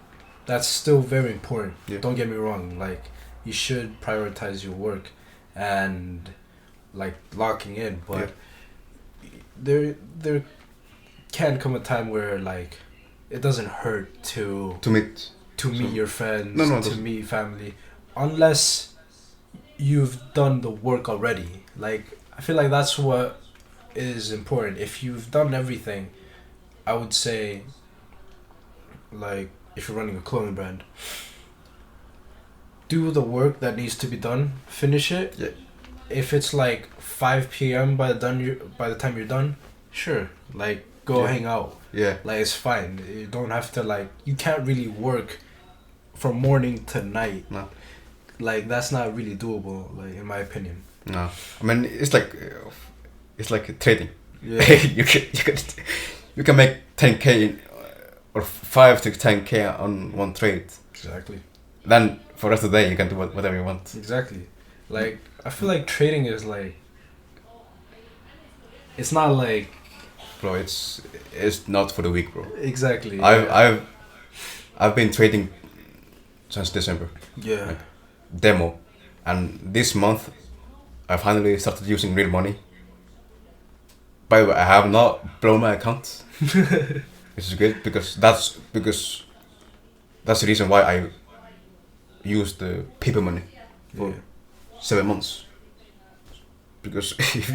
Speaker 2: that's still very important.
Speaker 3: Yeah.
Speaker 2: Don't get me wrong. Like, you should prioritize your work, and like locking in. But there can come a time where like it doesn't hurt to meet your friends, to meet family, unless you've done the work already. Like, I feel like that's what is important. If you've done everything, I would say, like, if you're running a clothing brand, do the work that needs to be done, finish it.
Speaker 3: Yeah.
Speaker 2: if it's like 5 p.m. by the time you're done, sure, like go hang out.
Speaker 3: Yeah.
Speaker 2: Like it's fine. You don't have to like. You can't really work from morning to night.
Speaker 3: No.
Speaker 2: Like that's not really doable. Like in my opinion.
Speaker 3: No. I mean, it's like trading.
Speaker 2: Yeah.
Speaker 3: you can make 10k in, or 5 to 10k on one trade.
Speaker 2: Exactly.
Speaker 3: Then for the rest of the day you can do whatever you want.
Speaker 2: Exactly. Like I feel like trading is like. It's not like.
Speaker 3: Bro, it's not for the weak, bro.
Speaker 2: Exactly. Yeah.
Speaker 3: I've been trading since December.
Speaker 2: Yeah.
Speaker 3: Like, demo, and this month I finally started using real money. By the way, I have not blown my account, which is good because that's the reason why I used the paper money for 7 months. Because if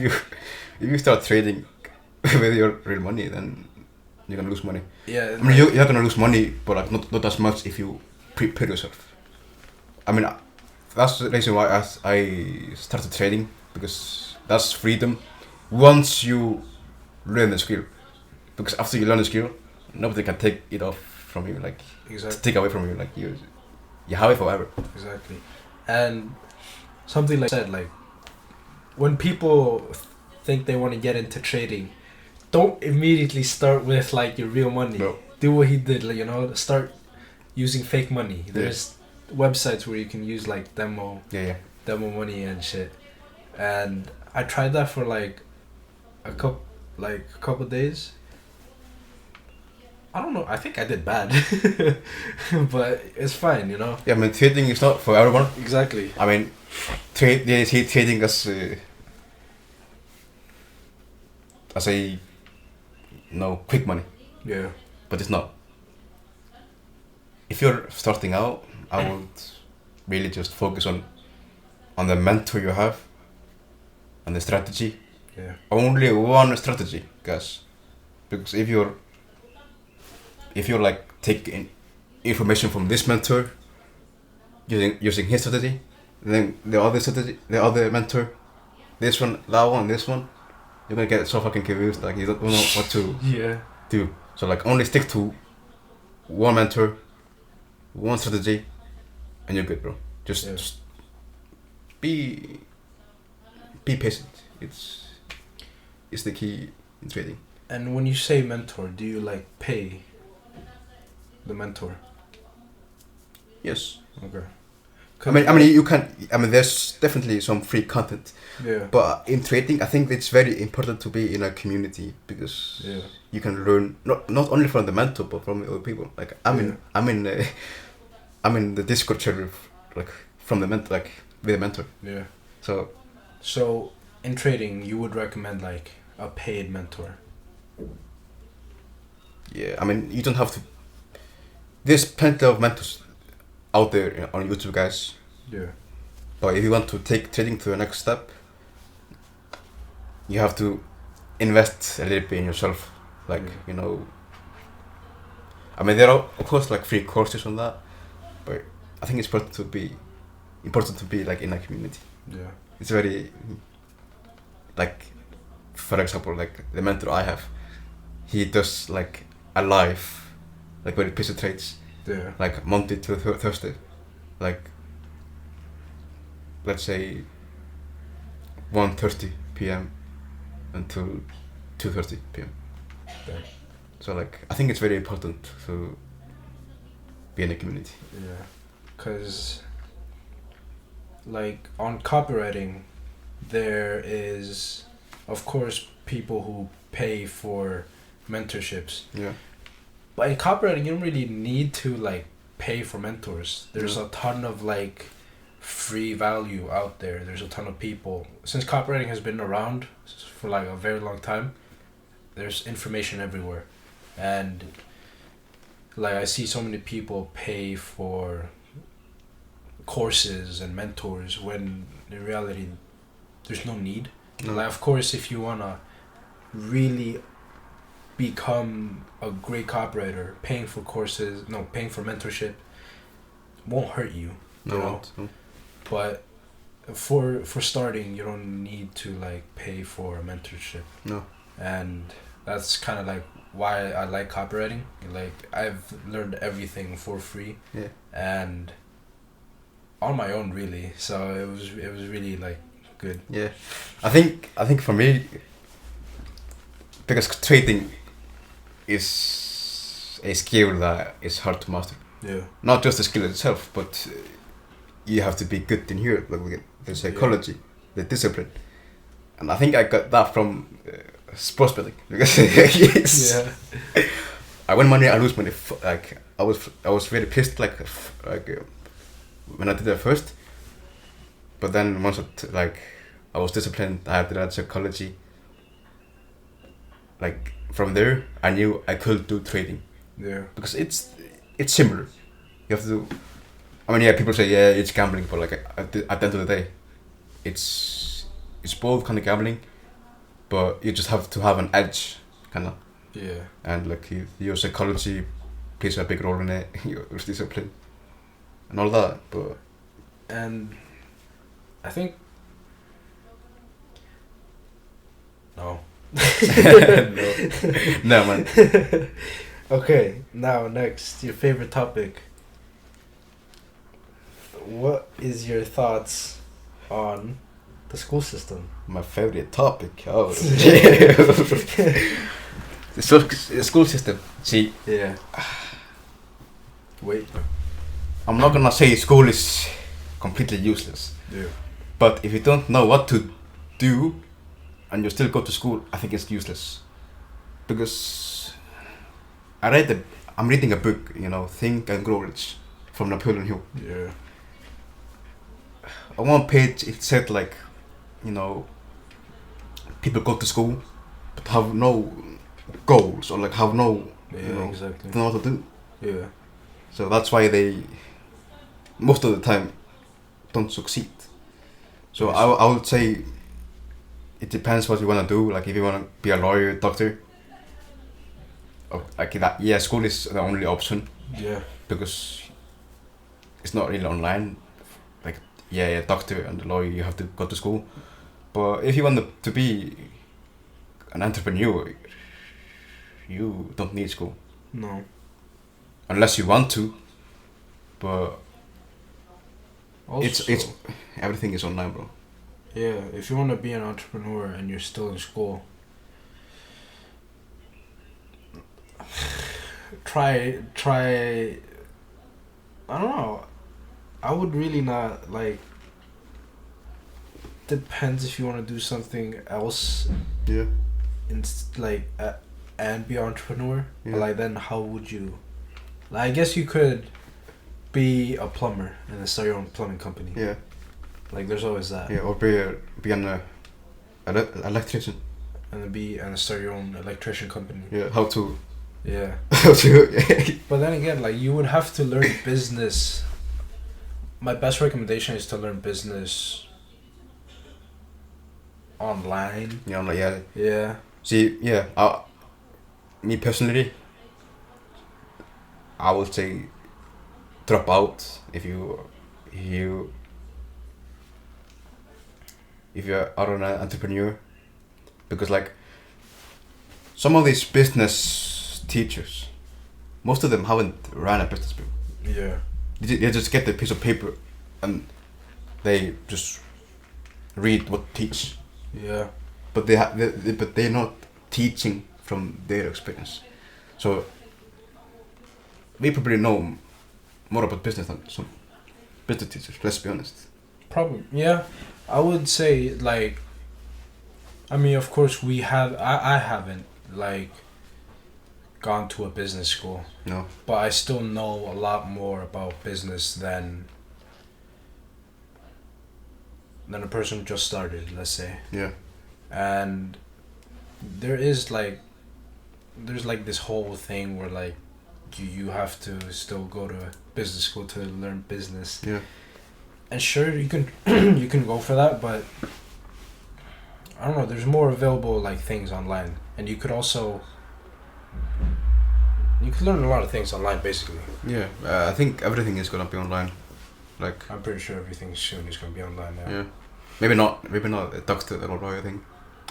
Speaker 3: you start trading with your real money, then you're gonna lose money.
Speaker 2: Yeah.
Speaker 3: I mean, you're gonna lose money, but like not as much if you prepare yourself. I mean, that's the reason why I started trading, because that's freedom once you learn the skill. Because after you learn the skill, nobody can take it off from you, like
Speaker 2: Exactly.
Speaker 3: take away from you, like you have it forever.
Speaker 2: Exactly. And something like that, like when people think they want to get into trading, don't immediately start with like your real money.
Speaker 3: No.
Speaker 2: Do what he did, like, you know, start using fake money. There's websites where you can use like demo money and shit. And I tried that for like a couple days. I don't know, I think I did bad. But it's fine, you know.
Speaker 3: Yeah, I mean, trading is not for everyone.
Speaker 2: Exactly.
Speaker 3: I mean, they see trading as a quick money.
Speaker 2: Yeah.
Speaker 3: But it's not. If you're starting out, I would really just focus on the mentor you have and the strategy.
Speaker 2: Yeah.
Speaker 3: Only one strategy, guys. Because if you're like taking information from this mentor, using his strategy, then the other mentor, this one, that one, this one, you're gonna get so fucking confused. Like you don't know what to do. So like only stick to one mentor, one strategy, and you're good, bro. Just be patient. It's the key in trading.
Speaker 2: And when you say mentor, do you like pay the mentor?
Speaker 3: Yes.
Speaker 2: Okay.
Speaker 3: I mean, you can. I mean, there's definitely some free content.
Speaker 2: Yeah.
Speaker 3: But in trading, I think it's very important to be in a community, because you can learn not only from the mentor but from the other people. Like I'm in the Discord server, like from the mentor, like with the mentor.
Speaker 2: Yeah.
Speaker 3: So
Speaker 2: in trading, you would recommend like a paid mentor?
Speaker 3: yeah, I mean, you don't have to. There's plenty of mentors out there on YouTube, guys.
Speaker 2: Yeah.
Speaker 3: But if you want to take trading to the next step, you have to invest a little bit in yourself. Like, you know, I mean, there are of course like free courses on that, but I think it's important to be like in a community.
Speaker 2: Yeah.
Speaker 3: It's very, like, for example, like the mentor I have, he does like a live, like when he places trades.
Speaker 2: Yeah.
Speaker 3: Like Monday to Thursday, like let's say 1:30 p.m. until 2:30 p.m.
Speaker 2: Yeah.
Speaker 3: So like I think it's very important to be in a community.
Speaker 2: Yeah, cause like on copywriting, there is of course people who pay for mentorships.
Speaker 3: Yeah.
Speaker 2: But in copywriting, you don't really need to like pay for mentors. There's a ton of like free value out there. There's a ton of people. Since copywriting has been around for like a very long time, there's information everywhere. And like I see so many people pay for courses and mentors when in reality there's no need.
Speaker 3: No.
Speaker 2: Like of course if you wanna really become a great copywriter, paying for mentorship won't hurt you.
Speaker 3: No.
Speaker 2: But for starting, you don't need to like pay for a mentorship.
Speaker 3: No.
Speaker 2: And that's kind of like why I like copywriting. Like I've learned everything for free.
Speaker 3: Yeah.
Speaker 2: And on my own, really. So it was really like good.
Speaker 3: Yeah, I think for me, because trading is a skill that is hard to master.
Speaker 2: Yeah.
Speaker 3: Not just the skill itself, but you have to be good in here, like the psychology, the discipline, and I think I got that from sports betting because
Speaker 2: Yeah.
Speaker 3: I win money, I lose money. Like I was very pissed, like when I did that first. But then once I was disciplined, I had that psychology. Like from there, I knew I could do trading.
Speaker 2: Yeah.
Speaker 3: Because it's similar. You have to do. I mean, yeah, people say yeah, it's gambling, but like at the end of the day, it's both kind of gambling, but you just have to have an edge, kind of.
Speaker 2: Yeah.
Speaker 3: And like your psychology plays a big role in it. Your discipline, and all that. But
Speaker 2: and I think no.
Speaker 3: No, man.
Speaker 2: Okay, now next, your favorite topic. What is your thoughts on the school system?
Speaker 3: My favorite topic. Oh, the school system. See,
Speaker 2: Yeah. Wait.
Speaker 3: I'm not gonna say school is completely useless.
Speaker 2: Yeah.
Speaker 3: But if you don't know what to do, and you still go to school, I think it's useless. Because I'm reading a book, Think and Grow Rich, from Napoleon Hill.
Speaker 2: Yeah.
Speaker 3: On one page it said people go to school but have no goals or have no
Speaker 2: Exactly.
Speaker 3: don't know what to do.
Speaker 2: Yeah.
Speaker 3: So that's why they most of the time don't succeed. So
Speaker 2: Yes.
Speaker 3: I would say it depends what you want to do. Like if you want to be a lawyer, doctor, school is the only option.
Speaker 2: Yeah.
Speaker 3: Because it's not really online. Like doctor and lawyer, you have to go to school. But if you want to be an entrepreneur, you don't need school.
Speaker 2: No.
Speaker 3: Unless you want to. But
Speaker 2: Also,
Speaker 3: it's everything is online, bro.
Speaker 2: Yeah, if you want to be an entrepreneur and you're still in school, try. I don't know. I would really not like. Depends if you want to do something else.
Speaker 3: Yeah.
Speaker 2: And be an entrepreneur.
Speaker 3: Yeah.
Speaker 2: But like then, how would you? Like, I guess you could be a plumber and then start your own plumbing company.
Speaker 3: Yeah.
Speaker 2: Like there's always that.
Speaker 3: Yeah, or be an electrician.
Speaker 2: And then start your own electrician company.
Speaker 3: Yeah, how to.
Speaker 2: Yeah.
Speaker 3: How to.
Speaker 2: But then again, like you would have to learn business. My best recommendation is to learn business online.
Speaker 3: Yeah.
Speaker 2: Yeah.
Speaker 3: See, me personally, I would say drop out if you are an entrepreneur, because like some of these business teachers, most of them haven't ran a business before.
Speaker 2: Yeah.
Speaker 3: They just get the piece of paper and they just read what to teach.
Speaker 2: Yeah.
Speaker 3: But but they're not teaching from their experience. So we probably know more about business than some business teachers, let's be honest.
Speaker 2: Probably. Yeah. I would say like. I mean, of course, we have. I haven't like gone to a business school.
Speaker 3: No.
Speaker 2: But I still know a lot more about business than a person who just started, let's say.
Speaker 3: Yeah.
Speaker 2: And there's like this whole thing where like you have to still go to business school to learn business.
Speaker 3: Yeah.
Speaker 2: And sure, you can you can go for that, but I don't know, there's more available like things online, and you could learn a lot of things online basically.
Speaker 3: Yeah. I think everything is gonna be online. Like
Speaker 2: I'm pretty sure everything soon is gonna be online now.
Speaker 3: yeah, maybe not a doctor or lawyer thing.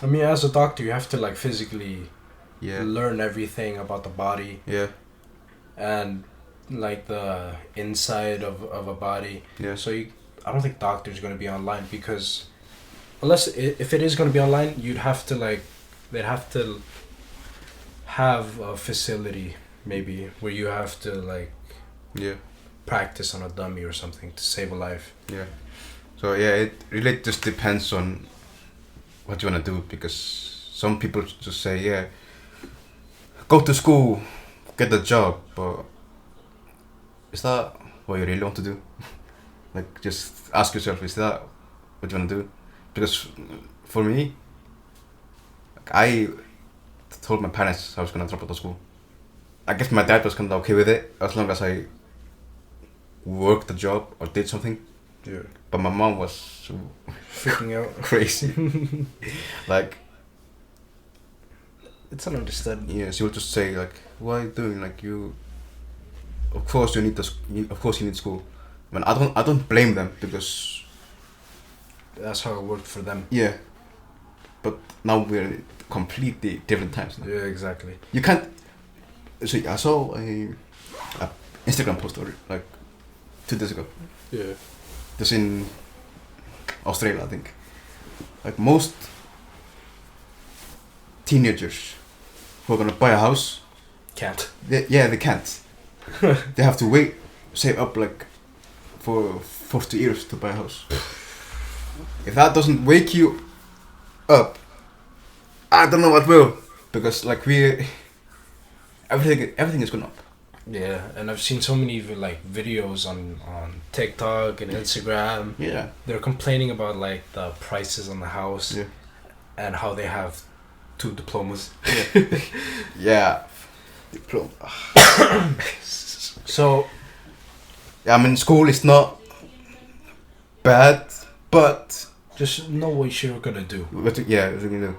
Speaker 2: I mean, as a doctor, you have to like physically
Speaker 3: Yeah.
Speaker 2: learn everything about the body
Speaker 3: Yeah.
Speaker 2: and like the inside of a body.
Speaker 3: Yeah.
Speaker 2: So I don't think doctors are gonna be online because unless if it is gonna be online, they'd have to have a facility maybe where you have to like
Speaker 3: Yeah.
Speaker 2: practice on a dummy or something to save a life.
Speaker 3: Yeah. So yeah, it really just depends on what you wanna do, because some people just say, yeah, go to school, get a job, but is that what you really want to do? Like, just ask yourself, is that what you wanna do? Because for me, I told my parents I was gonna drop out of school. I guess my dad was kind of okay with it as long as I worked a job or did something.
Speaker 2: Yeah.
Speaker 3: But my mom was
Speaker 2: Freaking out.
Speaker 3: crazy. Like,
Speaker 2: It's understood.
Speaker 3: yeah, she would just say like, "What are you doing? Like, of course you need of course you need school." I mean, I don't blame them, because
Speaker 2: That's how it worked for them.
Speaker 3: yeah, but now we're in completely different times now.
Speaker 2: Yeah, exactly.
Speaker 3: You can't. So I saw a Instagram post like 2 days ago.
Speaker 2: Yeah.
Speaker 3: This in Australia, I think. Like, most teenagers who are gonna buy a house,
Speaker 2: Can't.
Speaker 3: they can't. They have to save up like for 40 years to buy a house. If that doesn't wake you up, I don't know what will. Because like everything is going up.
Speaker 2: Yeah, and I've seen so many like videos on TikTok and Instagram.
Speaker 3: Yeah.
Speaker 2: They're complaining about like the prices on the house.
Speaker 3: Yeah.
Speaker 2: And how they have 2 diplomas.
Speaker 3: Yeah. Diploma.
Speaker 2: So
Speaker 3: I mean, school is not bad, but
Speaker 2: just know what you're gonna do.
Speaker 3: what you can do.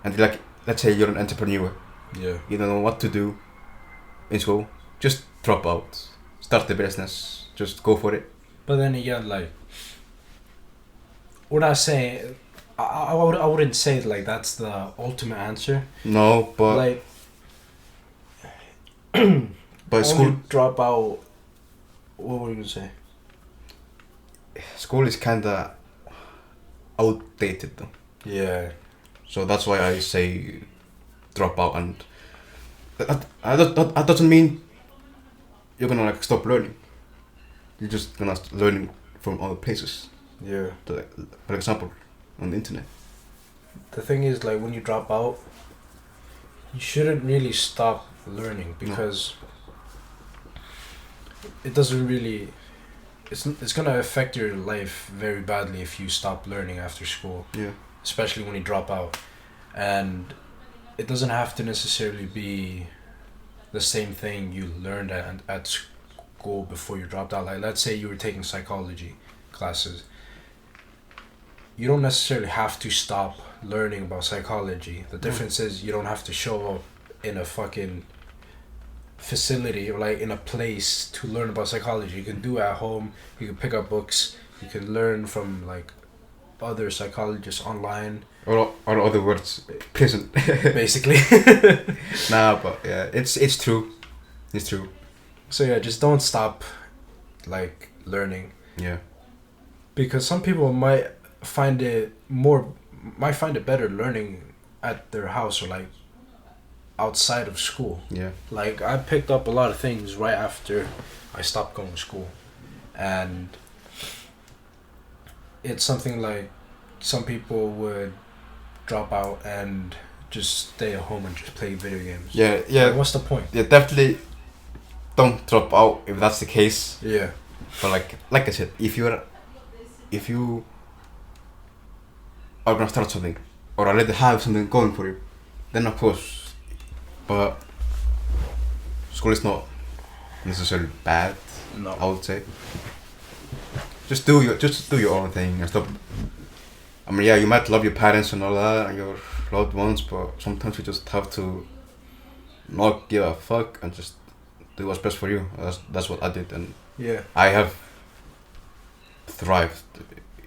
Speaker 3: And like, let's say you're an entrepreneur.
Speaker 2: Yeah.
Speaker 3: You don't know what to do in school. Just drop out. Start the business. Just go for it.
Speaker 2: But then again, like, we're not saying. I wouldn't say like that's the ultimate answer.
Speaker 3: No, but
Speaker 2: Like,
Speaker 3: but
Speaker 2: only
Speaker 3: school
Speaker 2: drop out. What were you gonna say?
Speaker 3: school is kinda outdated though.
Speaker 2: Yeah.
Speaker 3: So that's why I say drop out, and that doesn't mean you're gonna like stop learning. You're just gonna start learning from other places.
Speaker 2: Yeah.
Speaker 3: For example, on the internet.
Speaker 2: The thing is, like, when you drop out, you shouldn't really stop learning because it doesn't really. It's gonna affect your life very badly if you stop learning after school.
Speaker 3: Yeah.
Speaker 2: Especially when you drop out, and it doesn't have to necessarily be the same thing you learned at school before you dropped out. Like, let's say you were taking psychology classes. You don't necessarily have to stop learning about psychology. The difference is you don't have to show up in a fucking facility or like in a place to learn about psychology. You can do it at home. You can pick up books. You can learn from like other psychologists online.
Speaker 3: Or other words, prison.
Speaker 2: Basically.
Speaker 3: Nah, but yeah, it's true. It's true.
Speaker 2: So yeah, just don't stop like learning.
Speaker 3: Yeah.
Speaker 2: Because some people might find it better learning at their house or like outside of school.
Speaker 3: Yeah.
Speaker 2: Like, I picked up a lot of things right after I stopped going to school, and it's something like some people would drop out and just stay at home and just play video games.
Speaker 3: Yeah, yeah.
Speaker 2: Like, what's the point?
Speaker 3: Yeah, definitely don't drop out if that's the case.
Speaker 2: Yeah.
Speaker 3: But like I said, if you are gonna start something or already have something going for you, then of course. But school is not necessarily bad.
Speaker 2: No.
Speaker 3: I would say. Just do your own thing and stop. I mean, yeah, you might love your parents and all that and your loved ones, but sometimes you just have to not give a fuck and just do what's best for you. That's what I did, and
Speaker 2: Yeah.
Speaker 3: I have thrived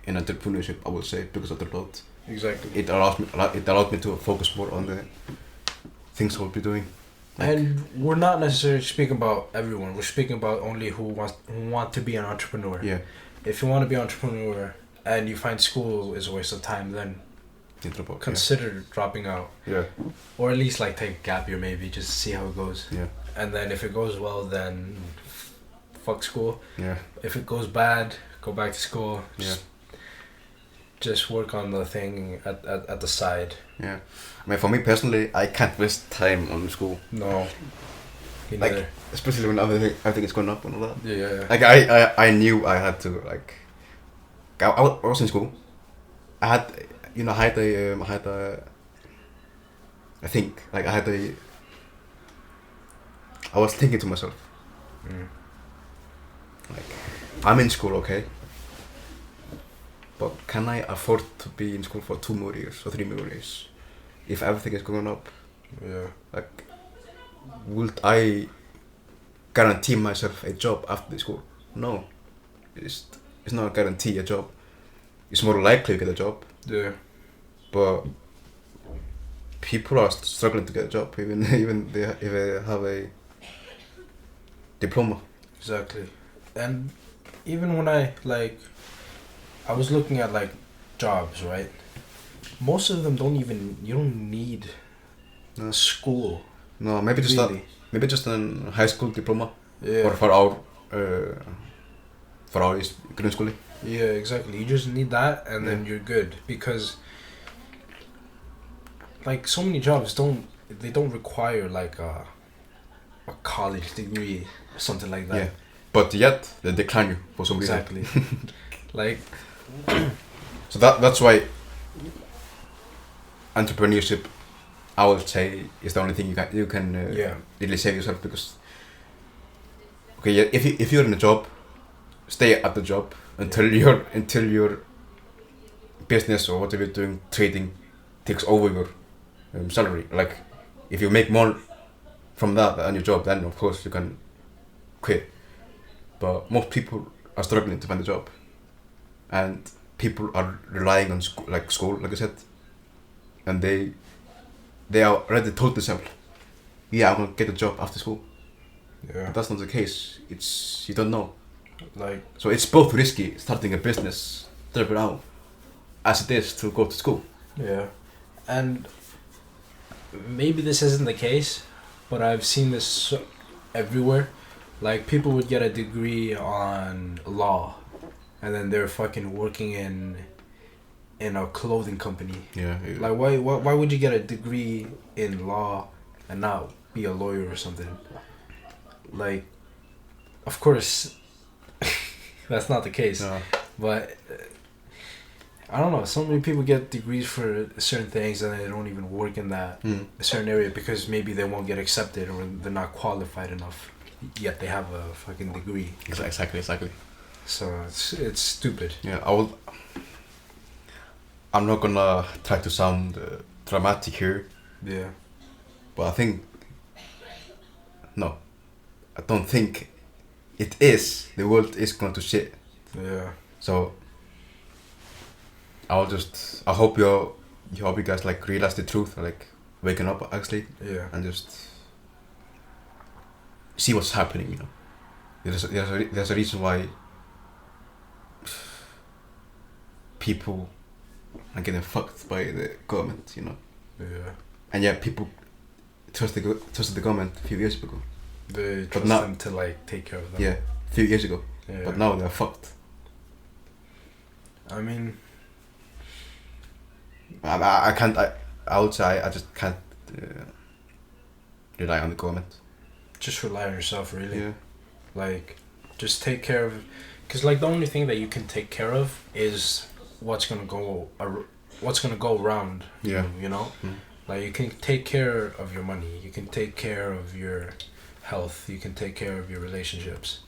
Speaker 3: in entrepreneurship, I would say, because of the road.
Speaker 2: Exactly.
Speaker 3: It allowed me to focus more on the things I would be doing.
Speaker 2: And we're not necessarily speaking about everyone. We're speaking about only who want to be an entrepreneur.
Speaker 3: Yeah.
Speaker 2: If you want to be an entrepreneur and you find school is a waste of time, then consider dropping out.
Speaker 3: Yeah.
Speaker 2: Or at least like take a gap year maybe, just to see how it goes.
Speaker 3: Yeah.
Speaker 2: And then if it goes well, then fuck school.
Speaker 3: Yeah.
Speaker 2: If it goes bad, go back to school.
Speaker 3: Yeah.
Speaker 2: Just work on the thing at the side.
Speaker 3: Yeah. I mean, for me personally, I can't waste time on school.
Speaker 2: No.
Speaker 3: Like, especially when everything is going up and all that.
Speaker 2: Yeah.
Speaker 3: Like, I knew I had to, like, I was in school. I had I was thinking to myself, like, I'm in school, okay, but can I afford to be in school for 2 more years or 3 more years if everything is going up?
Speaker 2: Yeah.
Speaker 3: Like, would I guarantee myself a job after the school? No, it's not a guarantee a job. It's more likely to get a job.
Speaker 2: Yeah.
Speaker 3: But people are struggling to get a job, even if they have a diploma.
Speaker 2: Exactly. And even when I was looking at like jobs, right? Most of them you don't need school.
Speaker 3: No, maybe just
Speaker 2: really.
Speaker 3: just a high school diploma.
Speaker 2: Yeah.
Speaker 3: Or for our grundskóli.
Speaker 2: Yeah, exactly. You just need that, and then you're good. Because like so many jobs don't require like a college degree or something like that.
Speaker 3: Yeah. But yet they decline you for some reason.
Speaker 2: Exactly. Like.
Speaker 3: So that's why entrepreneurship, I would say, is the only thing you can really save yourself, because if you're in a job, stay at the job until your business or whatever you're doing, trading, takes over your salary. Like, if you make more from that than your job, then of course you can quit. But most people are struggling to find a job, and people are relying on school, like I said, and they are already told themselves, yeah, I'm gonna get a job after school.
Speaker 2: Yeah.
Speaker 3: But that's not the case. You don't know.
Speaker 2: Like,
Speaker 3: so it's both risky starting a business now as it is to go to school.
Speaker 2: Yeah. And maybe this isn't the case, but I've seen this everywhere. Like, people would get a degree on law, and then they're fucking working in a clothing company.
Speaker 3: Yeah.
Speaker 2: Like, why would you get a degree in law and not be a lawyer or something? Like, of course, that's not the case.
Speaker 3: No.
Speaker 2: But I don't know. So many people get degrees for certain things and they don't even work in that certain area because maybe they won't get accepted or they're not qualified enough. Yet they have a fucking degree.
Speaker 3: Exactly.
Speaker 2: So it's stupid.
Speaker 3: Yeah, I'm not gonna try to sound dramatic here.
Speaker 2: Yeah.
Speaker 3: But I don't think it is. The world is going to shit.
Speaker 2: Yeah.
Speaker 3: So I hope you guys like realize the truth, like waking up actually.
Speaker 2: Yeah.
Speaker 3: And just see what's happening, you know. There's a reason why people are getting fucked by the government, you know.
Speaker 2: Yeah.
Speaker 3: And yeah, people trusted the government a few years ago.
Speaker 2: They trust them to like take care of them.
Speaker 3: Yeah, a few years ago.
Speaker 2: Yeah.
Speaker 3: But now they're fucked.
Speaker 2: I mean,
Speaker 3: I would say I just can't rely on the government.
Speaker 2: just rely on yourself, really.
Speaker 3: Yeah.
Speaker 2: Like, just take care of, because like the only thing that you can take care of is what's gonna go around.
Speaker 3: Yeah.
Speaker 2: You know,
Speaker 3: Mm.
Speaker 2: like you can take care of your money, you can take care of your health, you can take care of your relationships.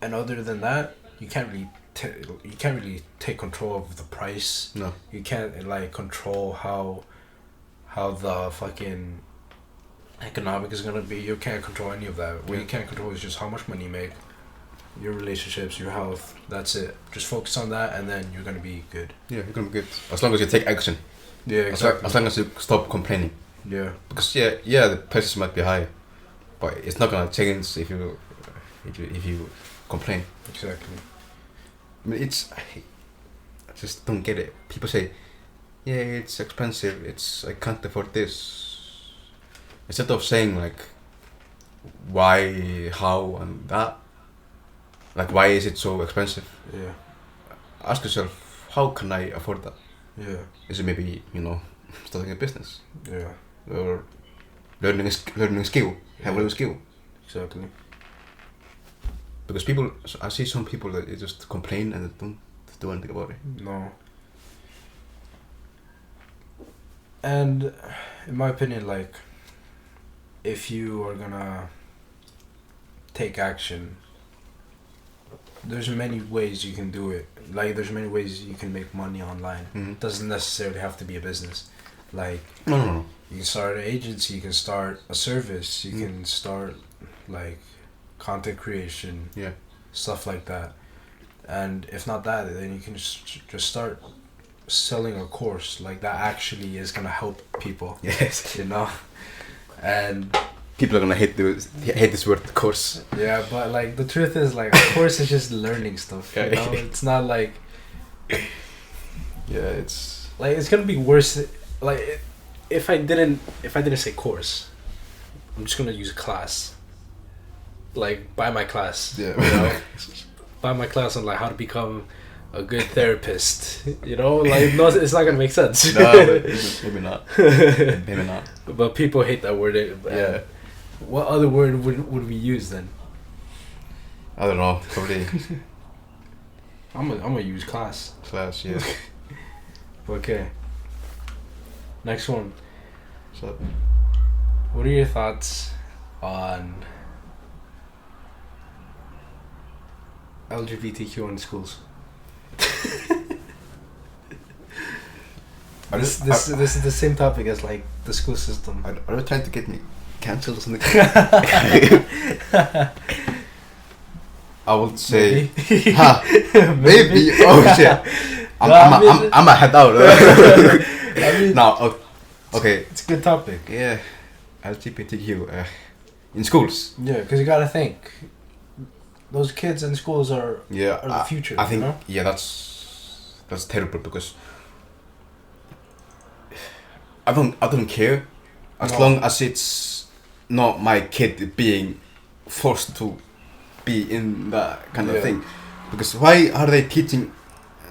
Speaker 2: And other than that, you can't really take control of the price.
Speaker 3: No.
Speaker 2: You can't like control how the fucking economic is gonna be. You can't control any of that. What you can't control is just how much money you make, your relationships, your health. That's it. Just focus on that, and then you're gonna be good.
Speaker 3: Yeah, you're gonna be good as long as you take action.
Speaker 2: Yeah, exactly.
Speaker 3: As long as you stop complaining.
Speaker 2: Yeah.
Speaker 3: Because the prices might be high, but it's not gonna change if you complain.
Speaker 2: Exactly.
Speaker 3: I mean, I just don't get it. People say, yeah, it's expensive. I can't afford this. Instead of saying like, why, how, and that. Like, why is it so expensive?
Speaker 2: Yeah.
Speaker 3: Ask yourself, how can I afford that?
Speaker 2: Yeah.
Speaker 3: Is it maybe starting a business?
Speaker 2: Yeah.
Speaker 3: Or learning a skill, having a skill.
Speaker 2: Exactly.
Speaker 3: Because I see some people that they just complain and they don't do anything about it.
Speaker 2: No. And in my opinion, like, if you are gonna take action, there's many ways you can do it. Like, there's many ways you can make money online.
Speaker 3: Mm-hmm.
Speaker 2: It doesn't necessarily have to be a business. Like,
Speaker 3: No.
Speaker 2: you can start an agency, you can start a service, you can start, like, content creation, stuff like that. And if not that, then you can just start selling a course, like, that actually is gonna help people.
Speaker 3: Yes.
Speaker 2: And
Speaker 3: people are gonna hate this word, course.
Speaker 2: yeah, but like the truth is, like, a course is just learning stuff. It's not like
Speaker 3: it's
Speaker 2: like it's gonna be worse. Like, if I didn't say course, I'm just gonna use class. Like, buy my class.
Speaker 3: Yeah.
Speaker 2: Buy my class on, like, how to become a good therapist. Like, no, it's not gonna make sense.
Speaker 3: No, maybe not. Maybe not.
Speaker 2: But people hate that word.
Speaker 3: Yeah.
Speaker 2: What other word would we use then?
Speaker 3: I don't know. Probably
Speaker 2: I'm gonna use class.
Speaker 3: class. Yeah.
Speaker 2: Okay. Next one.
Speaker 3: So
Speaker 2: What are your thoughts on LGBTQ in schools? This is the same topic as, like, the school system.
Speaker 3: are you trying to get me cancelled or something? I would say, maybe. Oh shit! I'm a head out.
Speaker 2: I mean,
Speaker 3: No, okay.
Speaker 2: it's a good topic.
Speaker 3: Yeah, LGBTQ in schools.
Speaker 2: Yeah, because you gotta think, those kids in schools are the future.
Speaker 3: I think that's terrible, because I don't care as long as it's not my kid being forced to be in that kind of thing. Because why are they teaching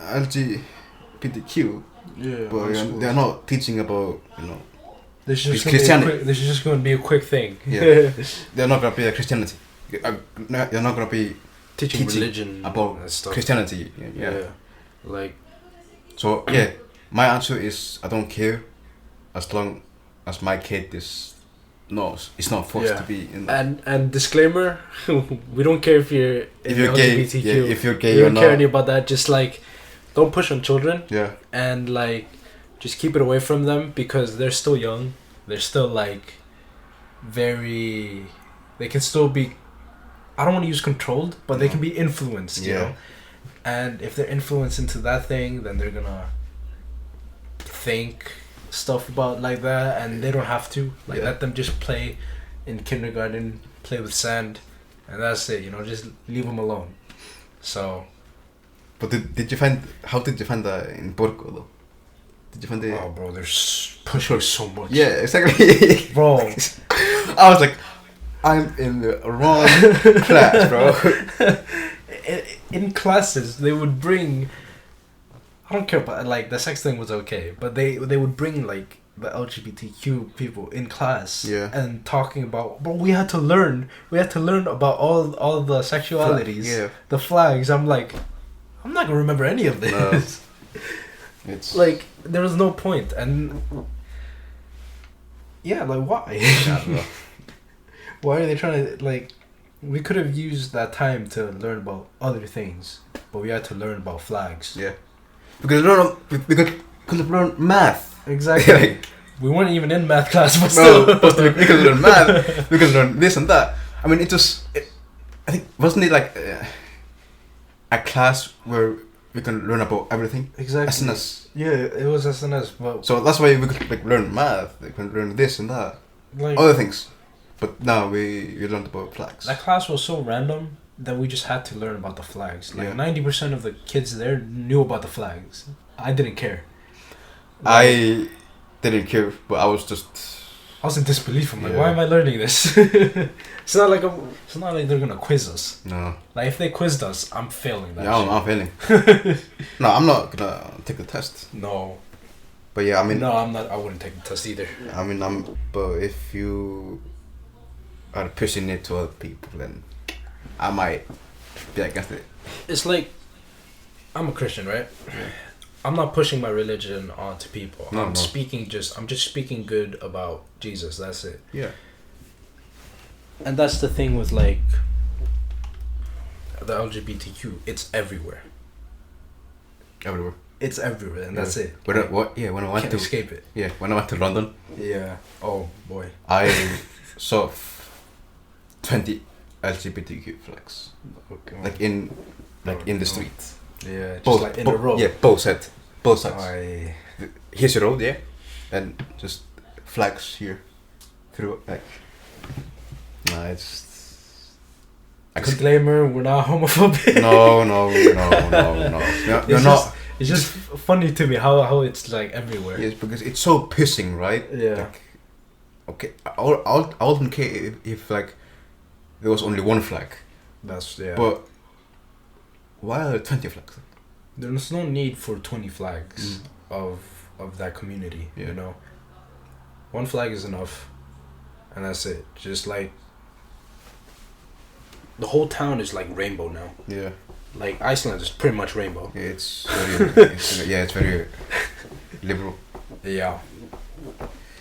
Speaker 3: LGBTQ?
Speaker 2: Yeah,
Speaker 3: but they're not teaching about
Speaker 2: this is
Speaker 3: Christianity.
Speaker 2: This is just going to be a quick thing.
Speaker 3: Yeah. They're not gonna be a Christianity. They're not gonna be
Speaker 2: teaching religion
Speaker 3: about
Speaker 2: stuff.
Speaker 3: Christianity.
Speaker 2: Yeah. Like.
Speaker 3: So yeah, my answer is I don't care, as long as my kid is not forced to be in.
Speaker 2: And disclaimer, we don't care if you're LGBTQ.
Speaker 3: Gay. Yeah, if you're gay
Speaker 2: we
Speaker 3: or
Speaker 2: don't
Speaker 3: not.
Speaker 2: care any about that. Just, like, don't push on children.
Speaker 3: Yeah.
Speaker 2: And, like, just keep it away from them, because they're still young. They're still, like, very. They can still be. I don't want to use controlled, but they can be influenced. You know. And if they're influenced into that thing, then they're gonna think stuff about like that, and they don't have to. Like, let them just play in kindergarten, play with sand, and that's it. Just leave them alone. So.
Speaker 3: But how did you find that in Borgo though? Did you find it?
Speaker 2: Oh, bro, they're pushing so much.
Speaker 3: Yeah, exactly.
Speaker 2: Bro,
Speaker 3: I was like, I'm in the wrong class, bro.
Speaker 2: In classes, they would bring. I don't care about, like, the sex thing was okay, but they would bring, like, the LGBTQ people in class, and talking about. But we had to learn about all the sexualities, the flags. I'm like, I'm not gonna remember any of this.
Speaker 3: No. It's
Speaker 2: like, there was no point, and like, why?
Speaker 3: I don't know.
Speaker 2: Why are they trying to, like? We could have used that time to learn about other things, but we had to learn about flags.
Speaker 3: Yeah. Because we could learn math.
Speaker 2: Exactly. We weren't even in math class, but still.
Speaker 3: No, we could learn math. We could learn this and that. I mean, I think, wasn't it like a class where we can learn about everything.
Speaker 2: Exactly.
Speaker 3: SNS.
Speaker 2: Yeah, it was SNS, but
Speaker 3: So that's why we could like learn math. We can learn this and that,
Speaker 2: like
Speaker 3: other things. But now we learned about flags.
Speaker 2: that class was so random that we just had to learn about the flags. Like
Speaker 3: Yeah.
Speaker 2: 90% of the kids there knew about the flags. I didn't care.
Speaker 3: I didn't care, but I was just.
Speaker 2: I was in disbelief. I'm like,
Speaker 3: Yeah.
Speaker 2: why am I learning this? It's not like they're gonna quiz us.
Speaker 3: No.
Speaker 2: Like if they quizzed us, I'm failing that.
Speaker 3: Yeah,
Speaker 2: shit.
Speaker 3: I'm failing. No, I'm not gonna take the test.
Speaker 2: No,
Speaker 3: But yeah, I mean,
Speaker 2: no, I'm not. I wouldn't take the test either.
Speaker 3: But if you are pushing it to other people, then I might be against it.
Speaker 2: It's like I'm a Christian, right? I'm not pushing my religion onto people.
Speaker 3: No,
Speaker 2: I'm
Speaker 3: no.
Speaker 2: I'm just speaking good about Jesus. That's it.
Speaker 3: Yeah.
Speaker 2: And that's the thing with like the LGBTQ. It's everywhere.
Speaker 3: Everywhere.
Speaker 2: It's everywhere, and that's it.
Speaker 3: When I went
Speaker 2: Can't
Speaker 3: to
Speaker 2: escape it.
Speaker 3: when I went to London,
Speaker 2: Yeah. Oh boy.
Speaker 3: I saw 20 LGBTQ flags,
Speaker 2: Okay.
Speaker 3: like in the
Speaker 2: no.
Speaker 3: street.
Speaker 2: Yeah. Just
Speaker 3: Both,
Speaker 2: like in a row.
Speaker 3: Yeah, both sides.
Speaker 2: I,
Speaker 3: Here's your road, yeah, and just flags here, through like. Nah, it's.
Speaker 2: disclaimer: we're not homophobic.
Speaker 3: No. You're not.
Speaker 2: It's just funny to me how it's like everywhere.
Speaker 3: Yes, because it's so pissing, right?
Speaker 2: Yeah.
Speaker 3: Like, okay, I wouldn't care if like there was only one flag,
Speaker 2: That's yeah.
Speaker 3: but why are there 20 flags?
Speaker 2: There's no need for 20 flags of that community.
Speaker 3: Yeah.
Speaker 2: You know, one flag is enough, and that's it. Just like the whole town is like rainbow now.
Speaker 3: Yeah.
Speaker 2: Like Iceland is pretty much rainbow.
Speaker 3: Yeah, it's very, it's very liberal.
Speaker 2: Yeah.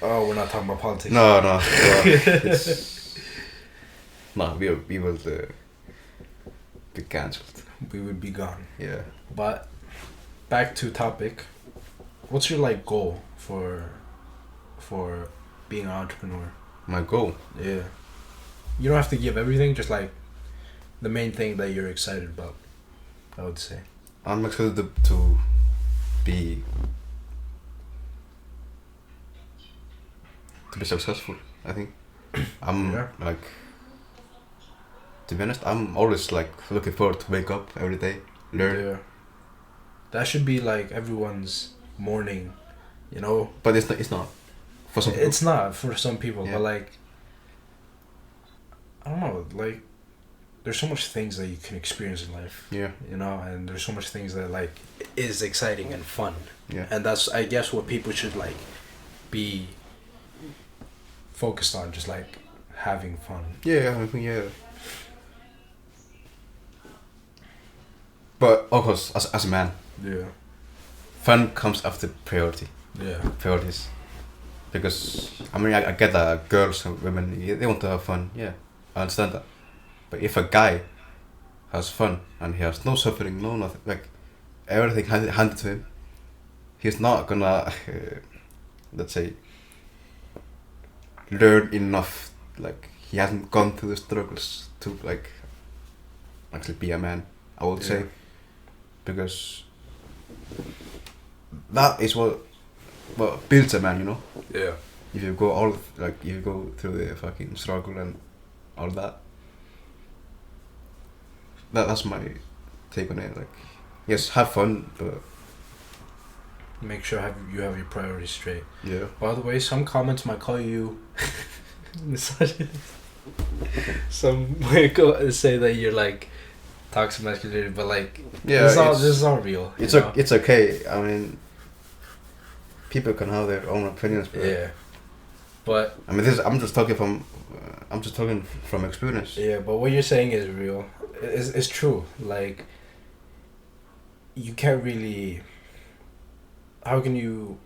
Speaker 2: Oh, we're not talking about politics.
Speaker 3: No, we will be cancelled.
Speaker 2: We would be gone.
Speaker 3: Yeah.
Speaker 2: But back to topic. What's your like goal for being an entrepreneur?
Speaker 3: My goal.
Speaker 2: Yeah. You don't have to give everything, just like the main thing that you're excited about, I would say.
Speaker 3: I'm excited to be successful. I think I'm
Speaker 2: Yeah.
Speaker 3: like, to be honest, I'm always like looking forward to wake up every day, learn.
Speaker 2: Yeah. That should be like everyone's morning, you know.
Speaker 3: But it's not for some people.
Speaker 2: It's not for some people,
Speaker 3: Yeah.
Speaker 2: but like I don't know, like there's so much things that you can experience in life.
Speaker 3: Yeah.
Speaker 2: You know, and there's so much things that like is exciting and fun.
Speaker 3: Yeah.
Speaker 2: And that's I guess what people should like be focused on, just like having fun.
Speaker 3: Yeah, I think yeah. But of course, as a man,
Speaker 2: Yeah.
Speaker 3: fun comes after
Speaker 2: Yeah.
Speaker 3: priorities. Because I mean, I get that girls and women they want to have fun. Yeah, I understand that. But if a guy has fun and he has no suffering, no nothing, like everything handed to him, he's not gonna, let's say, learn enough. Like he hasn't gone through the struggles to like actually be a man, I would say, because that is what builds a man, you know.
Speaker 2: Yeah.
Speaker 3: If you go all like if you go through the fucking struggle and all that. That's my take on it. Like, yes, have fun, but
Speaker 2: Make sure you have your priorities straight.
Speaker 3: yeah.
Speaker 2: By the way, some comments might call you misogynist. Some might say that you're like toxic masculinity, but like
Speaker 3: Yeah,
Speaker 2: this is all real.
Speaker 3: It's
Speaker 2: you know?
Speaker 3: it's okay. I mean, people can have their own opinions, but
Speaker 2: Yeah. But
Speaker 3: I mean, I'm just talking from experience.
Speaker 2: yeah, but what you're saying is real. It's true. Like you can't really. How can you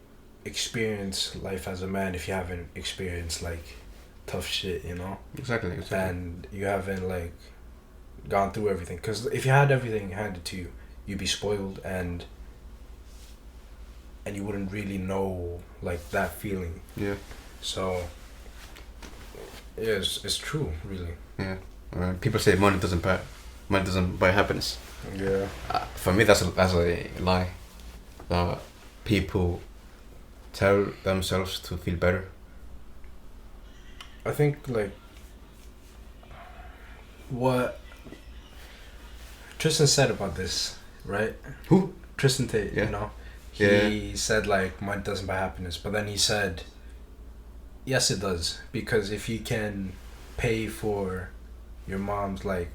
Speaker 2: experience life as a man if you haven't experienced like tough shit, you know?
Speaker 3: Exactly.
Speaker 2: And you haven't like gone through everything. Because if you had everything handed to you, you'd be spoiled and you wouldn't really know like that feeling.
Speaker 3: Yeah.
Speaker 2: So yeah, it's true, really.
Speaker 3: Yeah. People say money doesn't buy money doesn't buy happiness.
Speaker 2: Yeah.
Speaker 3: For me, that's a lie. People tell themselves to feel better.
Speaker 2: I think like what Tristan said about this, right?
Speaker 3: Who?
Speaker 2: Tristan Tate,
Speaker 3: Yeah.
Speaker 2: you know?
Speaker 3: Yeah.
Speaker 2: He said like money doesn't buy happiness, but then he said yes it does, because if you can pay for your mom's like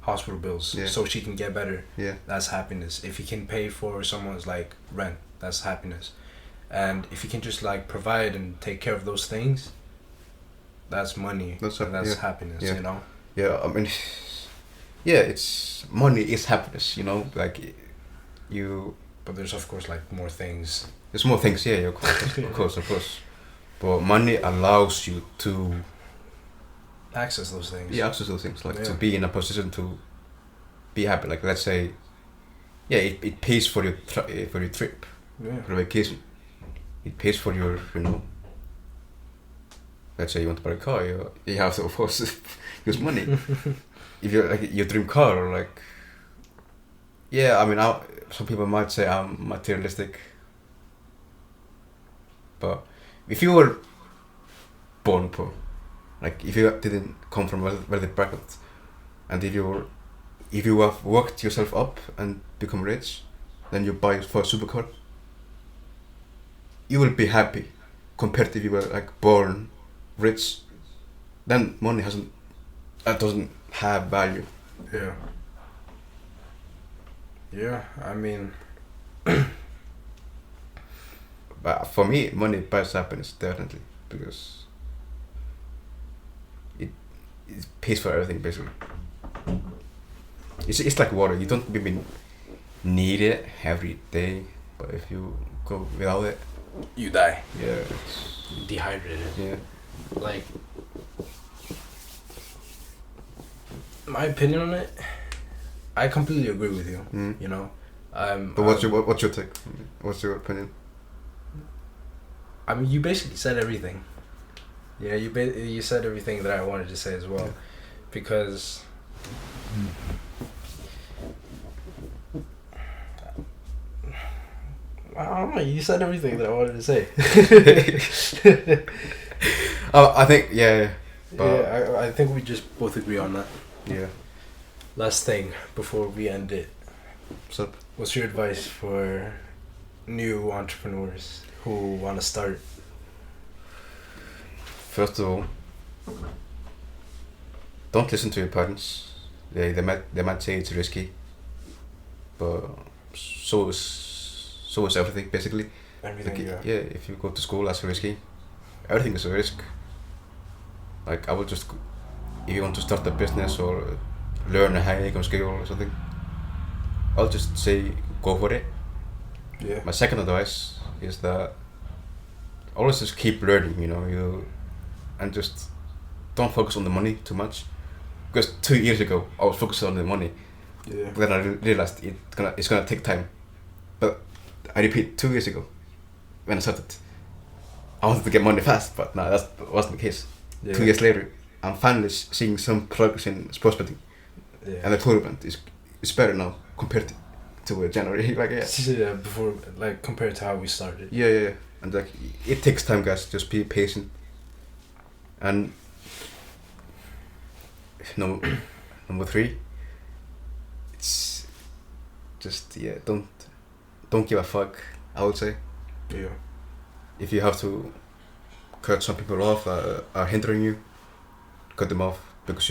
Speaker 2: hospital bills so she can get better, that's happiness. If you can pay for someone's like rent, that's happiness. And if you can just like provide and take care of those things, that's money. That's happiness, you know?
Speaker 3: Yeah, I mean, yeah, it's money is happiness, you know, like you.
Speaker 2: But there's of course like more things.
Speaker 3: There's more things, yeah, of course. But money allows you to
Speaker 2: access those things.
Speaker 3: Yeah, access those things, like to be in a position to be happy. Like let's say, yeah, it pays for your trip, for your vacation. It pays for your, you know. Let's say you want to buy a car, you have to of course use money. If you're like your dream car, or like, yeah, I mean, some people might say I'm materialistic, but if you were born poor, like if you didn't come from wealthy background, and if you have worked yourself up and become rich, then you buy for a supercar, you will be happy compared to if you were like born rich. Then money doesn't have value.
Speaker 2: Yeah, I mean,
Speaker 3: but for me, money buys happiness, definitely, because it pays for everything basically. It's like water. You don't maybe need it every day, but if you go without it,
Speaker 2: you die.
Speaker 3: Yeah.
Speaker 2: Dehydrated.
Speaker 3: Yeah.
Speaker 2: Like, my opinion on it, I completely agree with you. You know,
Speaker 3: but what's your take? What's your opinion?
Speaker 2: I mean, you basically said everything. Yeah, you said everything that I wanted to say as well, because I don't know. You said everything that I wanted to say.
Speaker 3: I think
Speaker 2: I think we just both agree on that.
Speaker 3: Yeah.
Speaker 2: Last thing before we end it.
Speaker 3: What's up?
Speaker 2: What's your advice for new entrepreneurs who want to start?
Speaker 3: First of all, don't listen to your parents. They might say it's risky, but so is everything basically.
Speaker 2: Everything,
Speaker 3: like, yeah. If you go to school, that's risky. Everything is a risk. Like I would just, if you want to start a business or learn a high income skill or something, I'll just say go for it.
Speaker 2: Yeah.
Speaker 3: My second advice is that always just keep learning, you know, and just don't focus on the money too much. Because 2 years ago I was focused on the money.
Speaker 2: Yeah.
Speaker 3: But then I realized it's gonna take time. But I repeat, 2 years ago when I started, I wanted to get money fast, but no, that wasn't the case. Yeah. 2 years later, I'm finally seeing some progress in sports betting. Yeah. And the tournament is better now compared to January. Like
Speaker 2: yeah, before, like compared to how we started.
Speaker 3: Yeah. And like it takes time, guys. Just be patient. And number 3, it's just don't give a fuck, I would say.
Speaker 2: Yeah.
Speaker 3: If you have to cut some people off that are hindering you, cut them off, because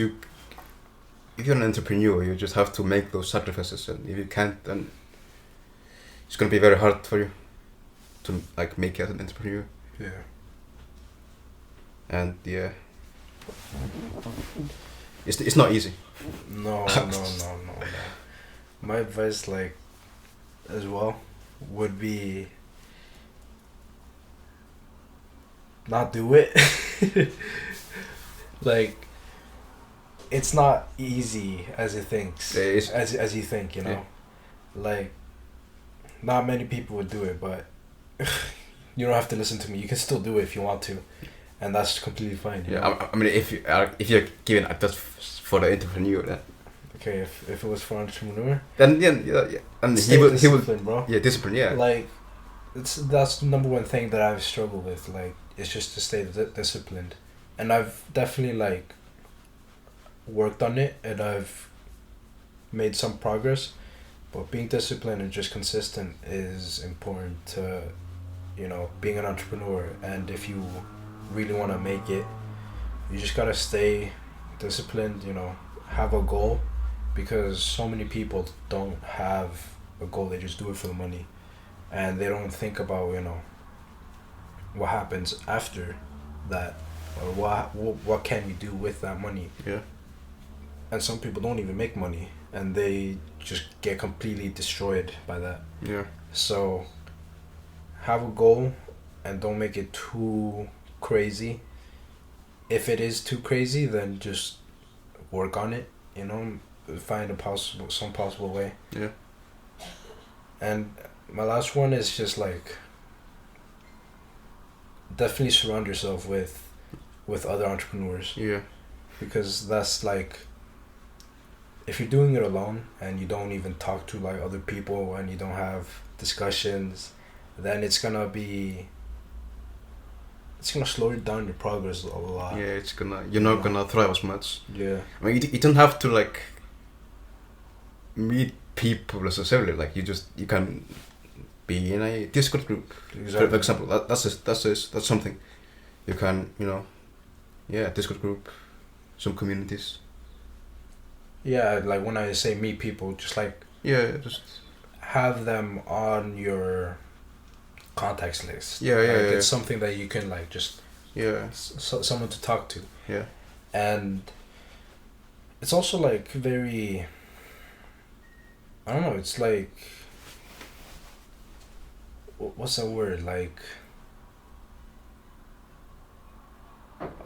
Speaker 3: if you're an entrepreneur, you just have to make those sacrifices, and if you can't, then it's gonna be very hard for you to like make it as an entrepreneur.
Speaker 2: Yeah.
Speaker 3: And yeah, it's not easy.
Speaker 2: No. My advice, like, as well, would be not do it. Like, it's not easy as it thinks. As you think, you know. Yeah. Like, not many people would do it, but you don't have to listen to me. You can still do it if you want to, and that's completely fine.
Speaker 3: Yeah, I mean, if you're giving advice for the entrepreneur,
Speaker 2: Okay, if it was for entrepreneur,
Speaker 3: then yeah. And
Speaker 2: stay
Speaker 3: he will
Speaker 2: disciplined, bro.
Speaker 3: yeah, discipline, yeah.
Speaker 2: Like, that's the number one thing that I've struggled with. Like, it's just to stay disciplined, and I've definitely like worked on it, and I've made some progress. But being disciplined and just consistent is important to, being an entrepreneur. And if you really want to make it, you just gotta stay disciplined. Have a goal, because so many people don't have a goal. They just do it for the money, and they don't think about what happens after that, or what can you do with that money.
Speaker 3: Yeah.
Speaker 2: And some people don't even make money, and they just get completely destroyed by that.
Speaker 3: Yeah.
Speaker 2: So have a goal, and don't make it too crazy. If it is too crazy, then just work on it, find some possible way.
Speaker 3: Yeah.
Speaker 2: And my last one is just like, definitely surround yourself with other entrepreneurs.
Speaker 3: Yeah.
Speaker 2: Because that's like, if you're doing it alone and you don't even talk to like other people and you don't have discussions, then it's gonna slow down your progress a lot.
Speaker 3: Yeah, you're not gonna thrive as much.
Speaker 2: Yeah.
Speaker 3: I mean, you don't have to like meet people necessarily. Like you can be in a Discord group.
Speaker 2: Exactly.
Speaker 3: For example, that's something you can Discord group, some communities.
Speaker 2: Yeah, like when I say meet people, just like
Speaker 3: just
Speaker 2: have them on your contacts list.
Speaker 3: Yeah.
Speaker 2: It's something that you can like just someone to talk to.
Speaker 3: Yeah.
Speaker 2: And it's also like very, I don't know, it's like, what's that word, like,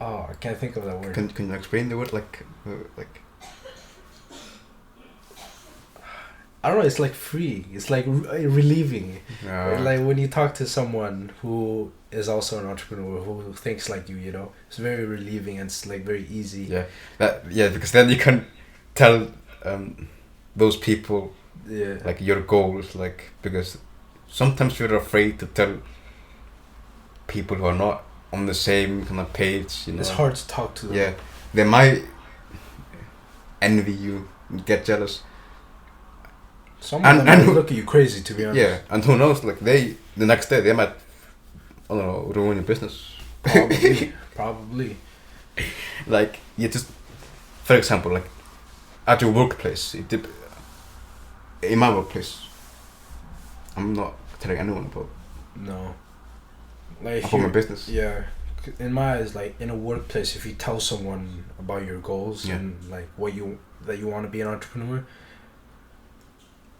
Speaker 2: oh, I can't think of that word.
Speaker 3: Can you explain the word like
Speaker 2: I don't know, it's like free, it's like relieving. Like when you talk to someone who is also an entrepreneur, who thinks like you, it's very relieving, and it's like very easy.
Speaker 3: Because then you can tell those people like your goals, like, because sometimes you're afraid to tell people who are not on the same kind of page.
Speaker 2: It's hard to talk to them.
Speaker 3: Yeah, they might envy you, get jealous.
Speaker 2: Some of them might look at you crazy, to be honest.
Speaker 3: Yeah, and who knows? Like the next day they might, I don't know, ruin your business.
Speaker 2: Probably.
Speaker 3: Like you just, for example, like at your workplace, in my workplace, I'm not telling anyone about.
Speaker 2: No. Like
Speaker 3: about my business.
Speaker 2: Yeah, in my eyes, like in a workplace, if you tell someone about your goals and like that you want to be an entrepreneur,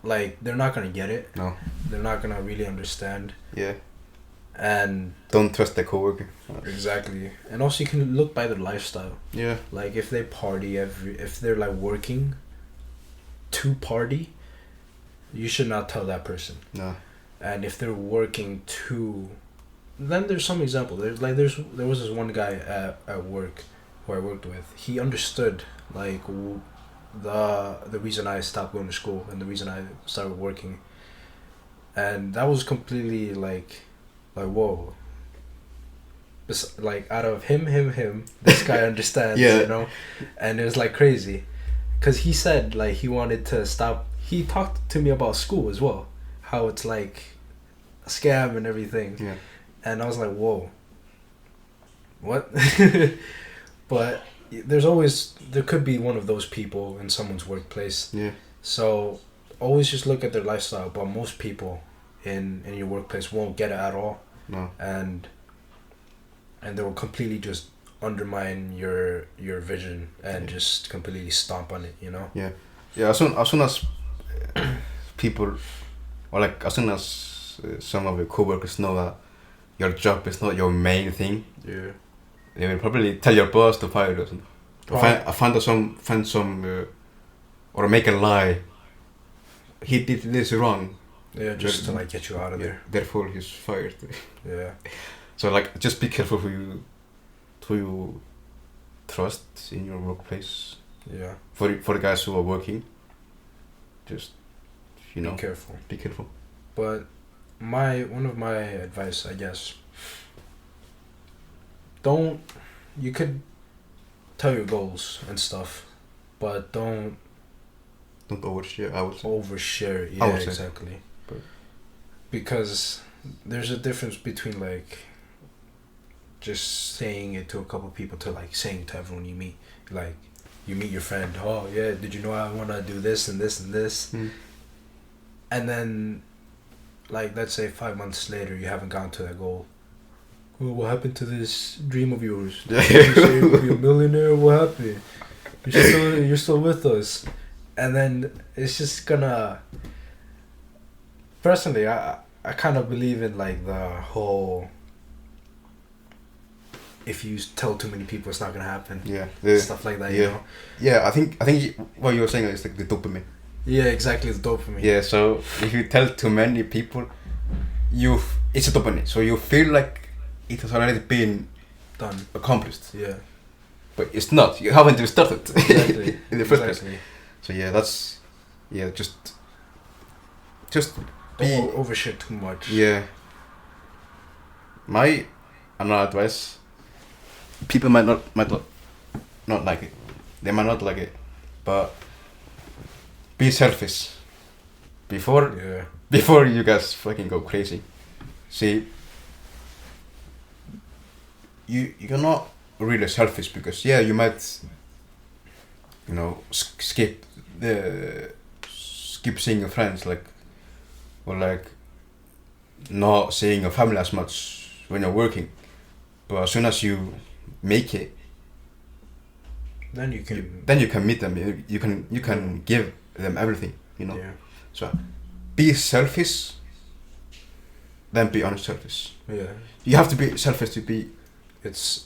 Speaker 2: like they're not gonna get it.
Speaker 3: No.
Speaker 2: They're not gonna really understand.
Speaker 3: Yeah.
Speaker 2: And
Speaker 3: don't trust their coworker.
Speaker 2: Exactly. And also you can look by their lifestyle.
Speaker 3: Yeah.
Speaker 2: Like if they party if they're like working to party, you should not tell that person.
Speaker 3: No.
Speaker 2: And if they're working to, then there's some example. There was this one guy at work who I worked with. He understood like the reason I stopped going to school and the reason I started working, and that was completely like whoa. Like out of him, this guy understands.
Speaker 3: Yeah.
Speaker 2: And it was like crazy, cause he said like he wanted to stop. He talked to me about school as well, how it's like a scam and everything.
Speaker 3: Yeah.
Speaker 2: And I was like, whoa. What? But there could be one of those people in someone's workplace.
Speaker 3: Yeah.
Speaker 2: So always just look at their lifestyle. But most people in your workplace won't get it at all.
Speaker 3: No.
Speaker 2: And they will completely just undermine your vision and just completely stomp on it.
Speaker 3: Yeah. Yeah. As soon as people, or like as soon as some of your coworkers know that your job is not your main thing.
Speaker 2: Yeah.
Speaker 3: They will probably tell your boss to fire you, or find some, or make a lie. He did this wrong.
Speaker 2: Yeah, just to like get you out of there.
Speaker 3: Therefore, he's fired.
Speaker 2: Yeah.
Speaker 3: So like, just be careful who you trust in your workplace.
Speaker 2: Yeah.
Speaker 3: For the guys who are working, just
Speaker 2: Be careful.
Speaker 3: Be careful.
Speaker 2: But one of my advice, I guess, you could tell your goals and stuff, but don't
Speaker 3: overshare. I would say.
Speaker 2: Overshare. Yeah, exactly. Because there's a difference between like just saying it to a couple people to like saying to everyone you meet. Like you meet your friend, oh yeah, did you know I want to do this and this and this? And then like let's say 5 months later you haven't gotten to that goal. Well, what happened to this dream of yours? Did you say you're a millionaire? What happened? You're still with us. And then it's just gonna... Personally, I kind of believe in like the whole... If you tell too many people, it's not gonna happen.
Speaker 3: Yeah.
Speaker 2: Stuff like that, you know?
Speaker 3: Yeah, I think what you were saying is like the dopamine.
Speaker 2: Yeah, exactly, the dopamine.
Speaker 3: Yeah, so if you tell too many people, it's a dopamine. So you feel like it has already been
Speaker 2: done,
Speaker 3: accomplished.
Speaker 2: Yeah.
Speaker 3: But it's not. You haven't even started.
Speaker 2: Exactly.
Speaker 3: In the first place. So yeah, just
Speaker 2: don't overshare too much.
Speaker 3: Yeah. My another advice, people might not like it. They might not like it, but be selfish before you guys fucking go crazy. See, you're not really selfish because you might skip seeing your friends or not seeing your family as much when you're working, but as soon as you make it,
Speaker 2: then you
Speaker 3: can meet them. You can give them everything,
Speaker 2: Yeah.
Speaker 3: So be selfish, then be unselfish.
Speaker 2: Yeah.
Speaker 3: You have to be selfish to be.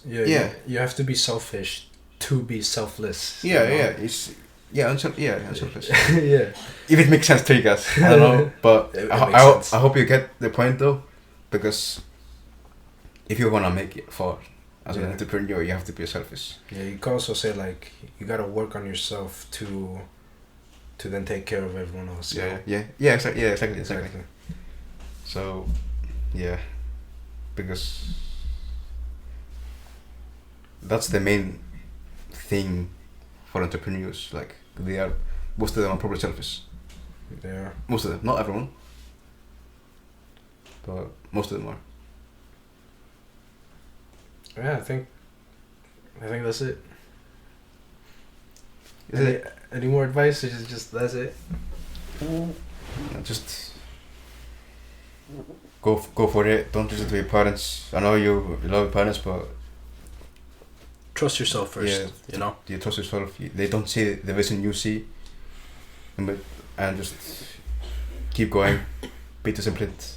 Speaker 2: You have to be selfish to be selfless.
Speaker 3: Unselfish.
Speaker 2: Yeah.
Speaker 3: If it makes sense to you guys, I don't know, but I hope you get the point though, because if you wanna make it far as an entrepreneur, you have to be selfish.
Speaker 2: Yeah, you can also say like you gotta work on yourself to then take care of everyone else.
Speaker 3: Exactly. So, yeah, because that's the main thing for entrepreneurs. Like most of them are probably selfish.
Speaker 2: They are.
Speaker 3: Most of them, not everyone, but most of them are.
Speaker 2: Yeah, I think that's it. Any more advice? Or just that's it?
Speaker 3: Just go for it. Don't listen to your parents. I know you love your parents, but
Speaker 2: trust yourself first.
Speaker 3: You trust yourself. They don't see the vision you see, and just keep going. Be disciplined.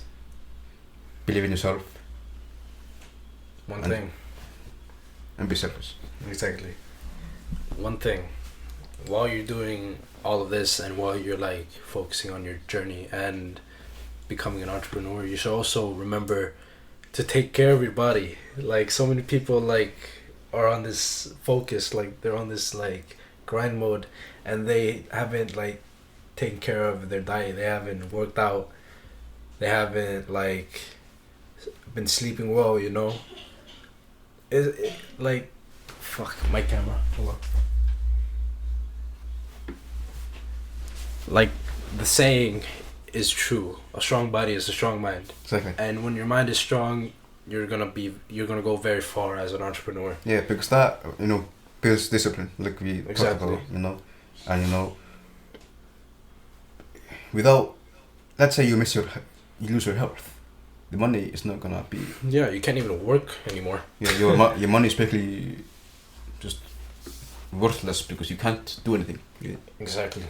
Speaker 3: Believe in yourself.
Speaker 2: One thing.
Speaker 3: And be selfish.
Speaker 2: Exactly. One thing. While you're doing all of this and while you're like focusing on your journey and becoming an entrepreneur, you should also remember to take care of your body. Like so many people like are on this focus, like they're on this like grind mode, and they haven't like taken care of their diet. They haven't worked out. They haven't like been sleeping well, Like, fuck, my camera. Hold on. Like, the saying is true. A strong body is a strong mind.
Speaker 3: Exactly.
Speaker 2: And when your mind is strong, you're gonna go very far as an entrepreneur.
Speaker 3: Yeah, because that builds discipline, like we talked about, and without, let's say you lose your health, the money is not gonna be.
Speaker 2: Yeah, you can't even work anymore.
Speaker 3: Yeah, your money is basically just worthless because you can't do anything. Yeah.
Speaker 2: Exactly.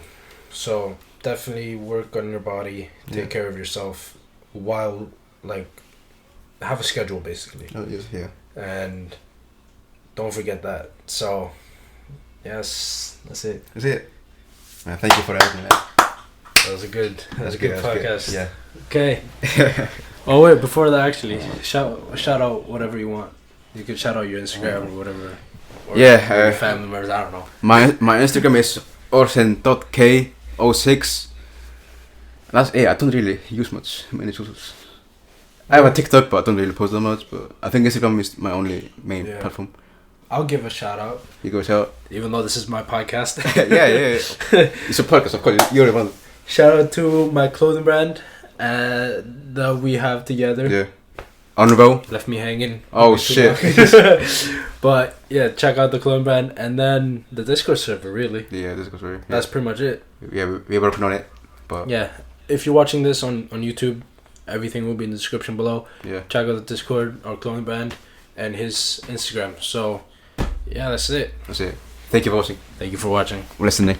Speaker 2: So definitely work on your body, take care of yourself, while have a schedule basically.
Speaker 3: Oh yes, yeah.
Speaker 2: And don't forget that. So yes, that's it.
Speaker 3: That's it. Man, thank you for having me.
Speaker 2: That was a good podcast.
Speaker 3: Good. Yeah.
Speaker 2: Okay. Oh wait, before that actually, shout out whatever you want. You could shout out your Instagram or whatever. Or
Speaker 3: Yeah,
Speaker 2: your family members, I don't know.
Speaker 3: My Instagram is orsen.k06. That's I don't really use many socials. I have a TikTok, but I don't really post that much. But I think Instagram is my only main platform.
Speaker 2: I'll give a shout out.
Speaker 3: You go shout.
Speaker 2: Even though this is my podcast.
Speaker 3: yeah. It's a podcast, of course. You're the one.
Speaker 2: Shout out to my clothing brand that we have together.
Speaker 3: Yeah. Honorable.
Speaker 2: Left me hanging.
Speaker 3: Oh shit.
Speaker 2: But yeah, check out the clothing brand and then the Discord server. Really.
Speaker 3: Yeah, Discord server. Yeah.
Speaker 2: That's pretty much it.
Speaker 3: Yeah, we're working on it. But
Speaker 2: yeah, if you're watching this on YouTube, everything will be in the description below.
Speaker 3: Yeah.
Speaker 2: Check out the Discord, our clothing brand, and his Instagram. So yeah, that's it.
Speaker 3: That's it. Thank you for watching.
Speaker 2: Thank you for watching.
Speaker 3: Listening.